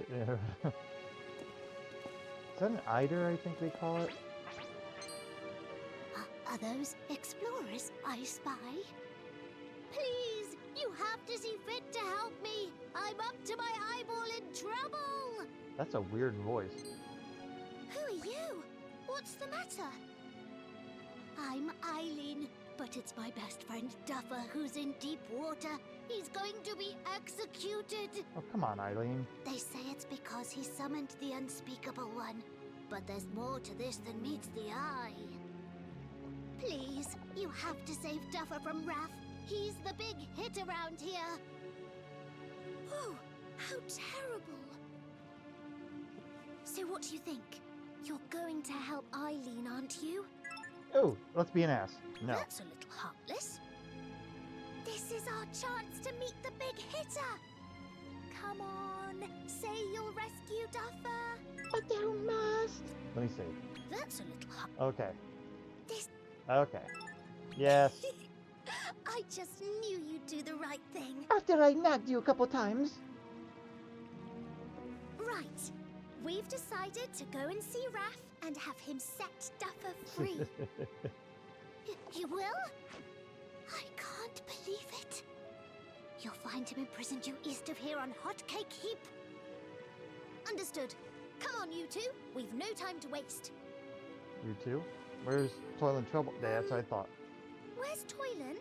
that an eider, I think they call it? Are those explorers I spy? Please, you have to see fit to help me. I'm up to my eyeball in trouble. That's a weird voice. Who are you? What's the matter? I'm Eileen, but it's my best friend Duffer who's in deep water. He's going to be executed. Oh, come on, Eileen. They say it's because he summoned the unspeakable one. But there's more to this than meets the eye. Please, you have to save Duffer from Raph. He's the big hit around here. Oh, how terrible. So what do you think? You're going to help Eileen, aren't you? Oh, let's be an ass. No. That's a little heartless. This is our chance to meet the big hitter. Come on, say you'll rescue Duffer. But you must. Let me see. That's a little hard. Okay. This. Okay. Yes. I just knew you'd do the right thing. After I nagged you a couple times. Right. We've decided to go and see Raph and have him set Duffer free. You will? I can't believe it. You'll find him imprisoned due east of here on Hotcake Heap. Understood. Come on, you two. We've no time to waste. You too? Where's Toil and Trouble? Yeah, that's what I thought. Where's Toylan?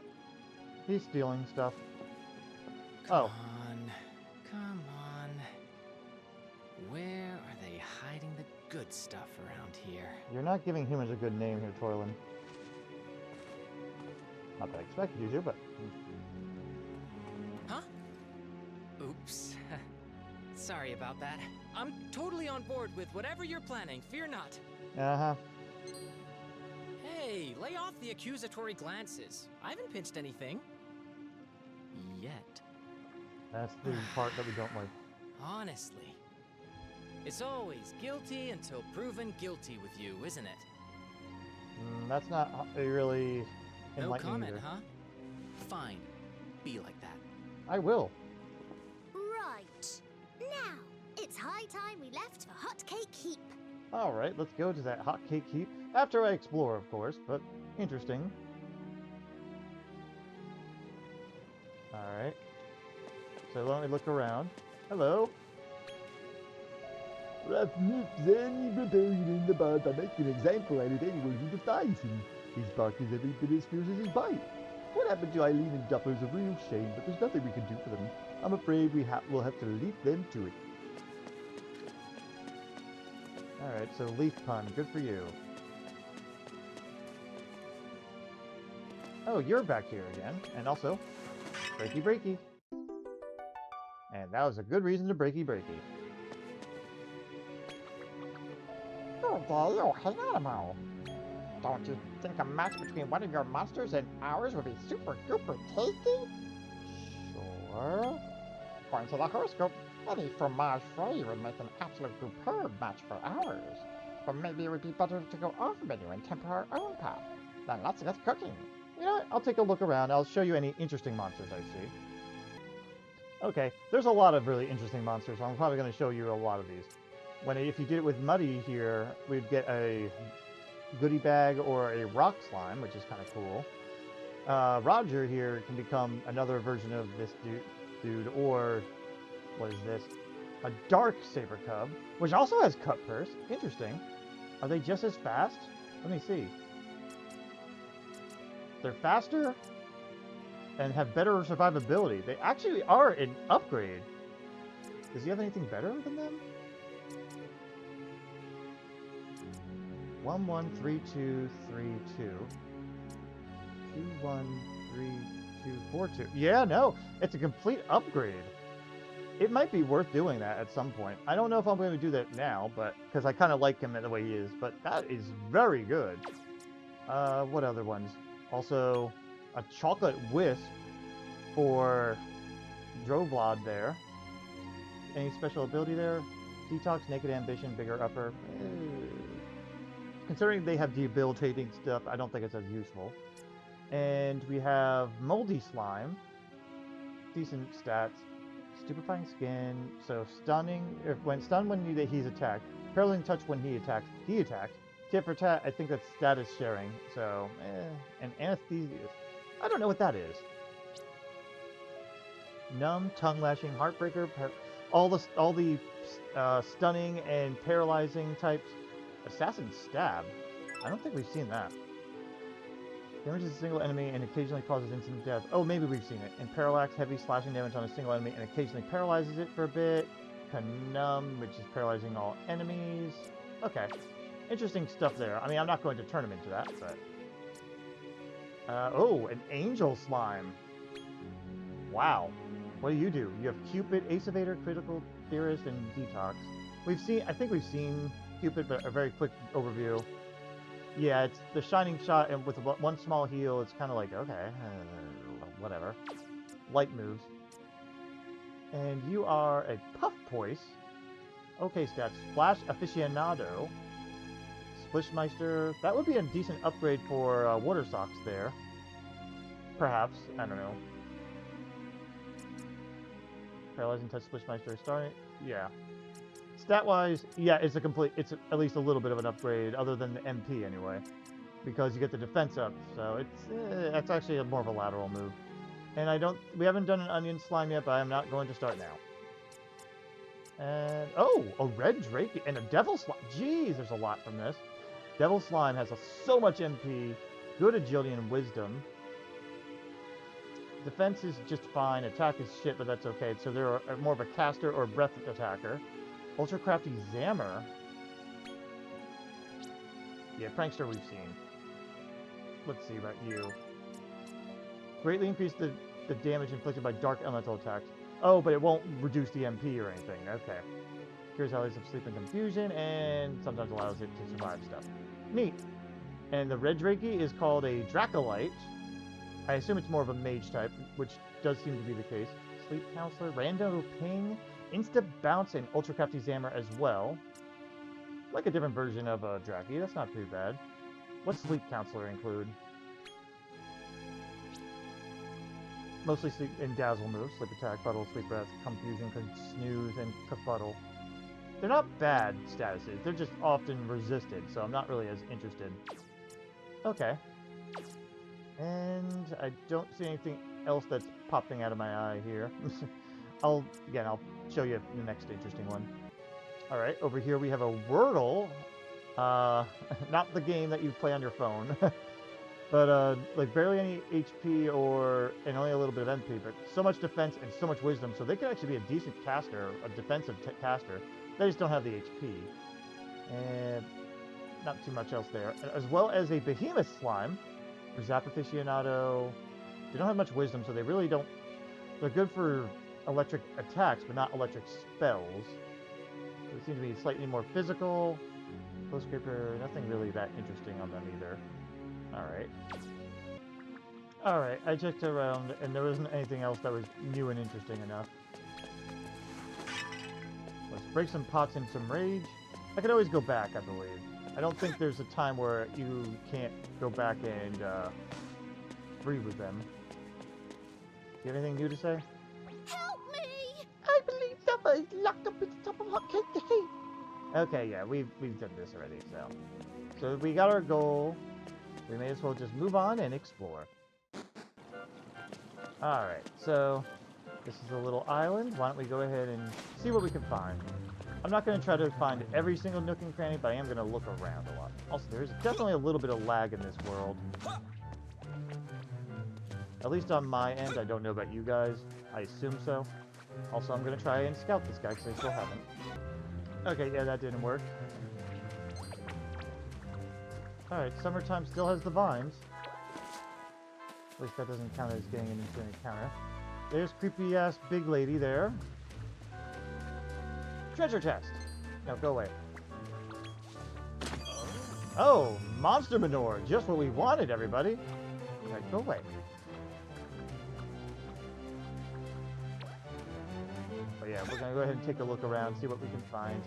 He's stealing stuff. Come on. Where are they hiding the good stuff around here? You're not giving humans a good name here, Toylan. Not that I expected you to, but... Huh? Oops. Sorry about that. I'm totally on board with whatever you're planning, fear not. Uh-huh. Hey, lay off the accusatory glances. I haven't pinched anything. Yet. That's the part that we don't like. Honestly. It's always guilty until proven guilty with you, isn't it? That's not really No enlightening comment, either. huh? Fine. Be like that. I will. Right. Now, it's high time we left for Hotcake Heap. Alright, let's go to that Hotcake Heap. After I explore, of course, but interesting. Alright. So let me look around. Hello. Raph nips any rebellion in the bud by making an example out of anyone who defies him. His bark is every bit as fierce as his bite. What happened to Eileen and Duffer is a real shame, but there's nothing we can do for them. I'm afraid we'll have to leave them to it. Alright, so leaf pun. Good for you. Oh, you're back here again. And also, breaky breaky. And that was a good reason to breaky breaky. Oh, day, oh, hang on a mo. Don't you think a match between one of your monsters and ours would be super duper tasty? Sure. According to the horoscope, any fromage frais would make an absolute superb match for ours. But maybe it would be better to go off menu and temper our own path. Then let's get cooking. You know what? I'll take a look around. I'll show you any interesting monsters I see. Okay, there's a lot of really interesting monsters, so I'm probably going to show you a lot of these. If you did it with Muddy here, we'd get a goodie bag or a rock slime, which is kind of cool. Roger here can become another version of this dude, or what is this? A dark saber cub, which also has cut purse. Interesting. Are they just as fast? Let me see. They're faster and have better survivability. They actually are an upgrade. Does he have anything better than them? 113232 213242. Yeah, no, it's a complete upgrade. It might be worth doing that at some point. I don't know if I'm going to do that now, but because I kind of like him the way he is. But that is very good. What other ones? Also, a chocolate wisp for Drovlod there. Any special ability there? Detox, Naked Ambition, Bigger Upper. Considering they have debilitating stuff, I don't think it's as useful. And we have Moldy Slime. Decent stats. Stupefying Skin. So stunning. When stunned when he's attacked. Paralyzing Touch when he attacks. Tit for tat, I think that's status sharing. So, and Anesthesius. I don't know what that is. Numb, Tongue Lashing, Heartbreaker. All the stunning and paralyzing types. Assassin Stab. I don't think we've seen that. Damages a single enemy and occasionally causes instant death. Oh, maybe we've seen it. And Parallax, heavy slashing damage on a single enemy and occasionally paralyzes it for a bit. Conumb, which is paralyzing all enemies. Okay. Interesting stuff there. I mean, I'm not going to turn him into that, but... oh, an Angel Slime. Wow. What do? You have Cupid, Ace Evader, Critical Theorist, and Detox. I think we've seen Cupid, but a very quick overview. Yeah, it's the Shining Shot, and with one small heal, it's kind of like, okay, whatever. Light moves. And you are a Puff Poise. Okay, stats. Splash Aficionado. Splishmeister. That would be a decent upgrade for Water Socks there. Perhaps. I don't know. Paralyzing Touch, Splishmeister. Starting. Yeah. Stat-wise, yeah, it's at least a little bit of an upgrade, other than the MP anyway, because you get the defense up. So it's actually more of a lateral move. And we haven't done an Onion Slime yet, but I'm not going to start now. And oh, a Red Drake and a Devil Slime. Jeez, there's a lot from this. Devil Slime has so much MP, good agility and wisdom. Defense is just fine. Attack is shit, but that's okay. So they're more of a caster or breath attacker. Ultra Crafty Zammer. Yeah, Prankster we've seen. Let's see about you. Greatly increase the damage inflicted by dark elemental attacks. Oh, but it won't reduce the MP or anything. Okay. Cures allies of sleep and confusion, and sometimes allows it to survive stuff. Neat. And the red Drakey is called a Dracolite. I assume it's more of a mage type, which does seem to be the case. Sleep Counselor, Rando Ping, Insta Bounce, and Ultra Crafty Zammer as well. Like a different version of a Draki, that's not too bad. What's Sleep Counselor include? Mostly sleep and dazzle moves, sleep attack, fuddle, sleep breath, confusion, snooze, and kafuddle. They're not bad statuses, they're just often resisted, so I'm not really as interested. Okay. And I don't see anything else that's popping out of my eye here. I'll show you the next interesting one. Alright, over here we have a Wordle. Not the game that you play on your phone. But, like, barely any HP and only a little bit of MP, but so much defense and so much wisdom, so they can actually be a decent caster, a defensive caster. They just don't have the HP. And not too much else there. As well as a Behemoth Slime, or Zap Aficionado. They don't have much wisdom, so they really don't... They're good for electric attacks, but not electric spells. So they seem to be slightly more physical. Close Scraper, nothing really that interesting on them either. Alright. Alright, I checked around, and there wasn't anything else that was new and interesting enough. Let's break some pots and some rage. I could always go back, I believe. I don't think there's a time where you can't go back and breed with them. You have anything new to say? Help me! I believe Duffer is locked up at the top of Hotcake Heap. Okay, yeah, we've done this already, so we got our goal. We may as well just move on and explore. Alright, so this is a little island. Why don't we go ahead and see what we can find. I'm not going to try to find every single nook and cranny, but I am going to look around a lot. Also, there's definitely a little bit of lag in this world. At least on my end. I don't know about you guys. I assume so. Also, I'm going to try and scout this guy because I still haven't. Okay, yeah, that didn't work. Alright, summertime still has the vines. At least that doesn't count as getting into an encounter. There's creepy-ass big lady there. Treasure chest! No, go away. Oh, monster manure! Just what we wanted, everybody! Alright, go away. But yeah, we're gonna go ahead and take a look around, see what we can find.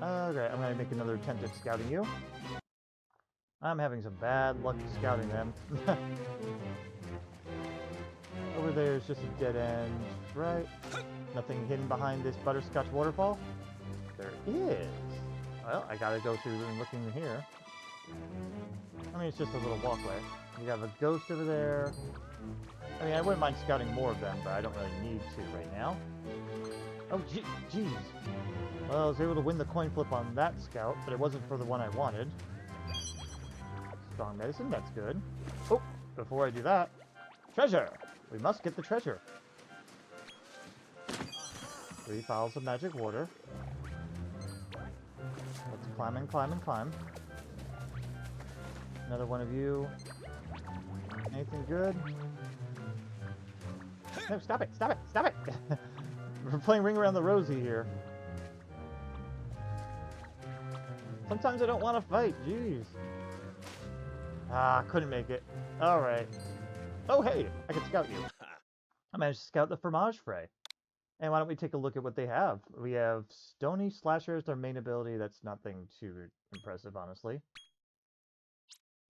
Okay, I'm gonna make another attempt at scouting you. I'm having some bad luck scouting them. Over there is just a dead end, right? Nothing hidden behind this butterscotch waterfall? There is. Well, I gotta go through and looking here. I mean, it's just a little walkway. We have a ghost over there. I mean, I wouldn't mind scouting more of them, but I don't really need to right now. Oh, jeez. Well, I was able to win the coin flip on that scout, but it wasn't for the one I wanted. Strong medicine, that's good. Oh, before I do that, treasure! We must get the treasure. 3 vials of magic water. Let's climb and climb and climb. Another one of you. Anything good? No, stop it! Stop it! Stop it! We're playing Ring Around the Rosie here. Sometimes I don't want to fight, jeez. Ah, couldn't make it. Alright. Oh, hey! I can scout you. I managed to scout the Fromage Fray. And why don't we take a look at what they have? We have Stony Slasher as their main ability. That's nothing too impressive, honestly.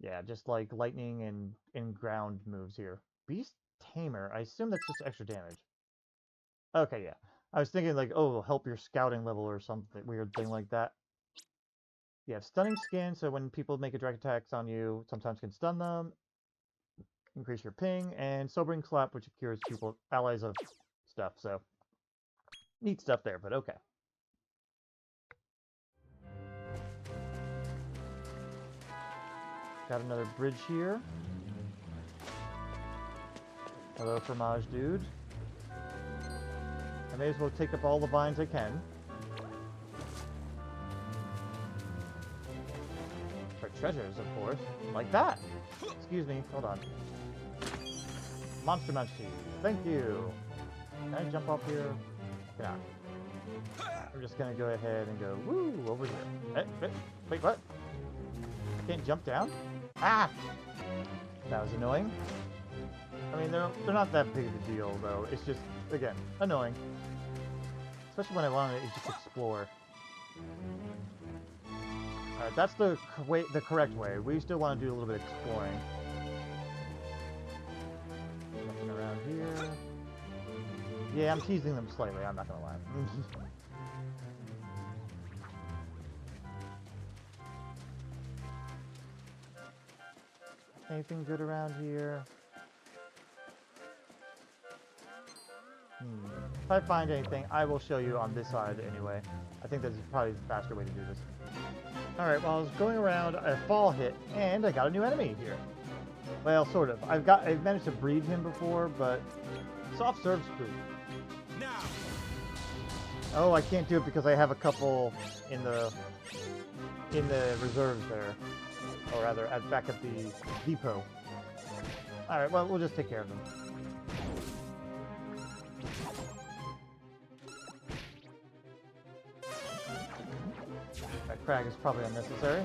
Yeah, just like lightning and ground moves here. Beast Tamer. I assume that's just extra damage. Okay, yeah. I was thinking like, oh, help your scouting level or something weird thing like that. You have Stunning Skin, so when people make a direct attacks on you, sometimes can stun them. Increase your ping, and Sobering Slap, which cures people, allies of stuff, so neat stuff there, but okay. Got another bridge here. Hello, Fromage Dude. I may as well take up all the vines I can. For treasures, of course. Like that! Excuse me, hold on. Monster Munchies. Thank you. Can I jump off here? Yeah. I'm just gonna go ahead and go, woo, over here. Wait, what? I can't jump down? Ah! That was annoying. I mean, they're not that big of a deal, though. It's just, again, annoying. Especially when I want to just explore. Alright, that's the correct way. We still want to do a little bit of exploring. Nothing around here. Yeah, I'm teasing them slightly, I'm not gonna lie. Anything good around here? If I find anything, I will show you on this side anyway. I think this is probably the faster way to do this. Alright, while I was going around, a fall hit, and I got a new enemy here. Well, sort of. I've managed to breed him before, but soft serve screw. Now. Oh, I can't do it because I have a couple in the reserves there. Or rather, back at the depot. Alright, well, we'll just take care of them. That crag is probably unnecessary.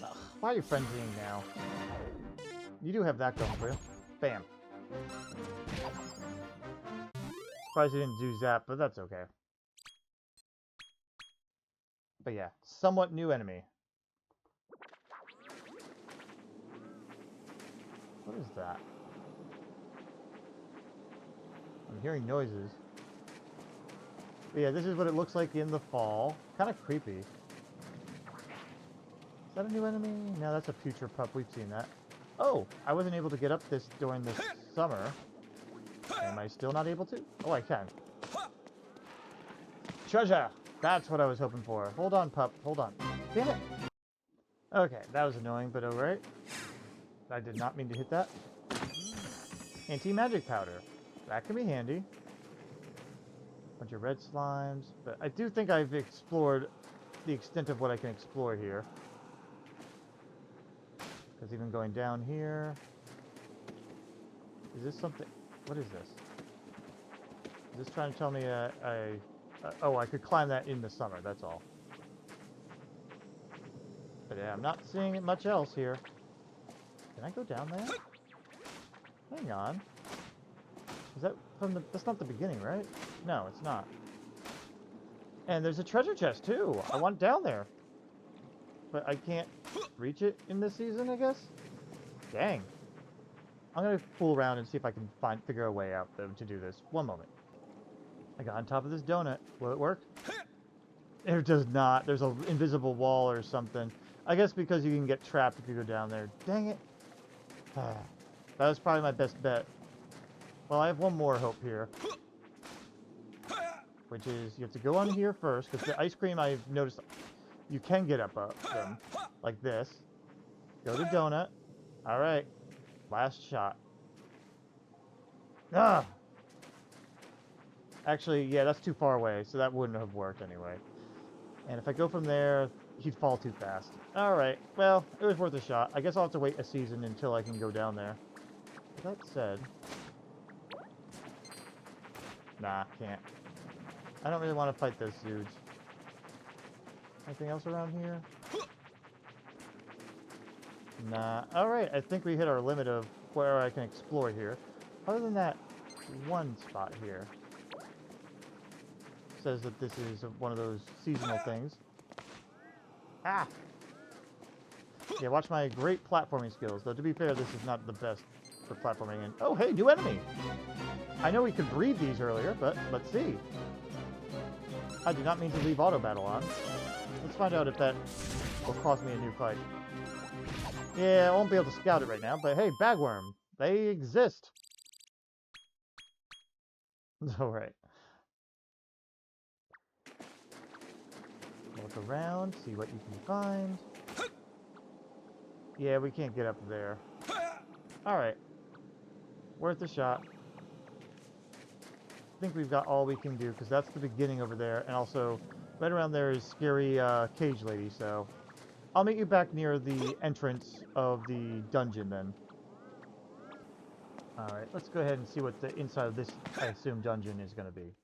Ugh, why are you frenzying now? You do have that going for you. Bam. Surprised you didn't do zap, but that's okay. But yeah, somewhat new enemy. What is that? I'm hearing noises. But yeah, this is what it looks like in the fall. Kind of creepy. Is that a new enemy? No, that's a future pup. We've seen that. Oh, I wasn't able to get up this during the summer. Am I still not able to? Oh, I can. Treasure! That's what I was hoping for. Hold on, pup. Hold on. Damn it! Okay, that was annoying, but alright. I did not mean to hit that. Anti-magic powder. That can be handy. Bunch of red slimes. But I do think I've explored the extent of what I can explore here. Because even going down here... Is this something... What is this? Is this trying to tell me oh, I could climb that in the summer, that's all. But yeah, I'm not seeing much else here. Can I go down there? Hang on. Is that from the... That's not the beginning, right? No, it's not. And there's a treasure chest, too! I want down there. But I can't reach it in this season, I guess? Dang. I'm gonna fool around and see if I can figure a way out, though, to do this. One moment. I got on top of this donut. Will it work? It does not. There's an invisible wall or something. I guess because you can get trapped if you go down there. Dang it. That was probably my best bet. Well, I have one more hope here. Which is, you have to go on here first, because the ice cream I've noticed, you can get up them. Like this. Go to donut. Alright. Last shot. Ah! Actually, yeah, that's too far away, so that wouldn't have worked anyway. And if I go from there, he'd fall too fast. Alright, well, it was worth a shot. I guess I'll have to wait a season until I can go down there. That said... Nah, can't. I don't really want to fight those dudes. Anything else around here? Nah. Alright, I think we hit our limit of where I can explore here. Other than that one spot here. Says that this is one of those seasonal things. Ah! Yeah, watch my great platforming skills. Though, to be fair, this is not the best for platforming. And oh, hey, new enemy! I know we could breed these earlier, but let's see. I do not mean to leave auto battle on. Let's find out if that will cost me a new fight. Yeah, I won't be able to scout it right now, but hey, bagworm. They exist. Alright. Look around, see what you can find. Yeah, we can't get up there. Alright. Worth a shot. I think we've got all we can do, because that's the beginning over there, and also, right around there is Scary Cage Lady, so... I'll meet you back near the entrance of the dungeon, then. Alright, let's go ahead and see what the inside of this, I assume, dungeon is going to be.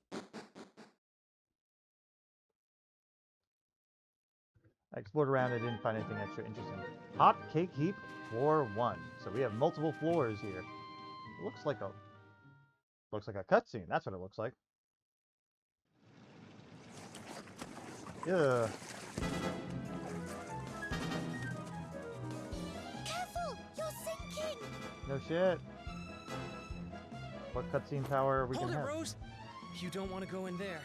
I explored around, I didn't find anything extra interesting. Hotcake Heap, floor 1. So we have multiple floors here. It looks like a cutscene, that's what it looks like. Yeah. Careful! You're sinking! No shit. What cutscene power we Hold can it, have? Rose! You don't want to go in there.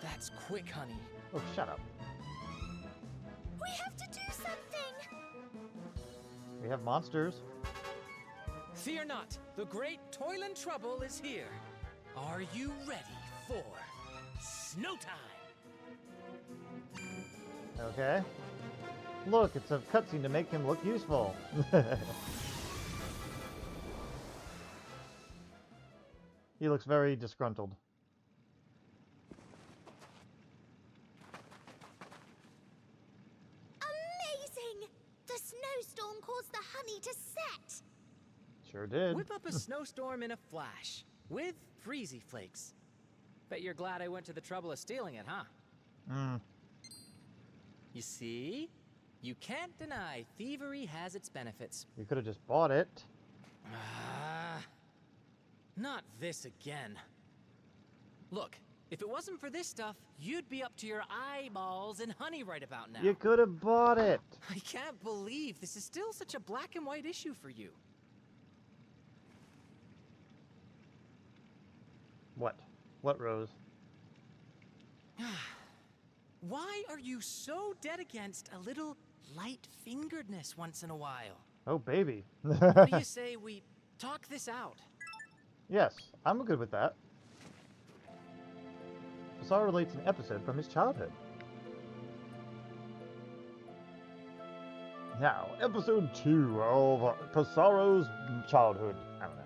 That's quick, honey. Oh, shut up. We have to do something! We have monsters. Fear not, the great toil and trouble is here. Are you ready for snow time? Okay. Look, it's a cutscene to make him look useful. He looks very disgruntled. Amazing! The snowstorm caused the honey to set! Sure did. Whip up a snowstorm in a flash, with freezy flakes. Bet you're glad I went to the trouble of stealing it, huh? Hmm. You see? You can't deny thievery has its benefits. You could have just bought it. Not this again. Look, if it wasn't for this stuff, you'd be up to your eyeballs in honey right about now. You could have bought it. I can't believe this is still such a black and white issue for you. What? What, Rose? Why are you so dead against a little light-fingeredness once in a while? Oh, baby. What do you say we talk this out? Yes, I'm good with that. Psaro relates an episode from his childhood. Now, episode 2 of Psaro's childhood. I don't know.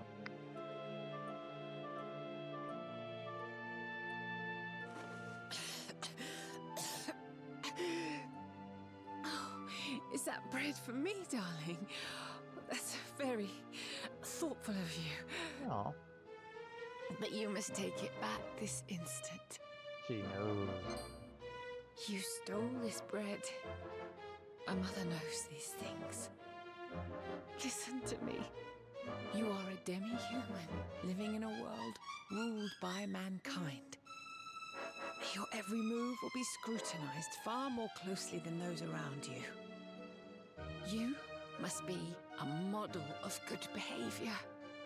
Is that bread for me, darling? That's very thoughtful of you. Aw, But you must take it back this instant. she knows. You stole this bread. My mother knows these things. Listen to me. You are a demi-human living in a world ruled by mankind. Your every move will be scrutinized far more closely than those around you. You must be a model of good behavior.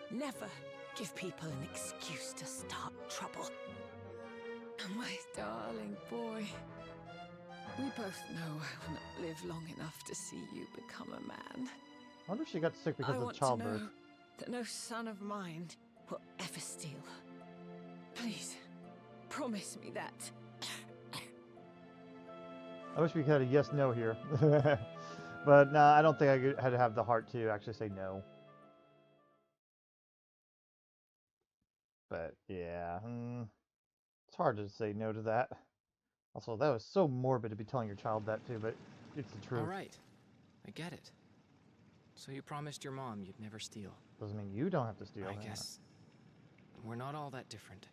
Never give people an excuse to start trouble. My darling boy, we both know I will not live long enough to see you become a man. I wonder if she got sick because I of want childbirth. to know that no son of mine will ever steal. Please, promise me that. I wish we had a yes/no here. But nah, I don't think I had to have the heart to actually say no. But yeah, it's hard to say no to that. Also, that was so morbid to be telling your child that too, but it's the truth. All right, I get it. So you promised your mom you'd never steal. Doesn't mean you don't have to steal. I yeah. guess we're not all that different.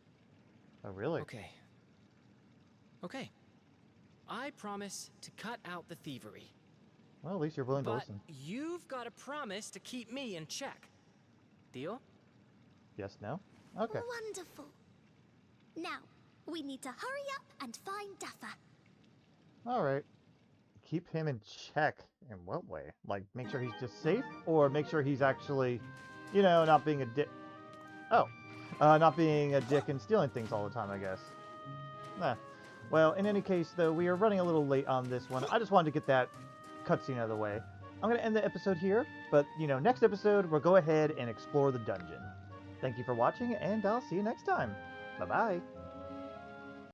Oh, really? Okay. Okay. I promise to cut out the thievery. Well, at least you're willing to But listen. you've got to promise to keep me in check. Deal? Yes, no? Okay. Wonderful. Now, we need to hurry up and find Duffer. Alright. Keep him in check. In what way? Like, make sure he's just safe? Or make sure he's actually, you know, not being a dick. Oh. Not being a dick and stealing things all the time, I guess. Nah. Well, in any case, though, we are running a little late on this one. I just wanted to get that cutscene out of the way. I'm going to end the episode here, but, you know, next episode, we'll go ahead and explore the dungeon. Thank you for watching, and I'll see you next time. Bye-bye.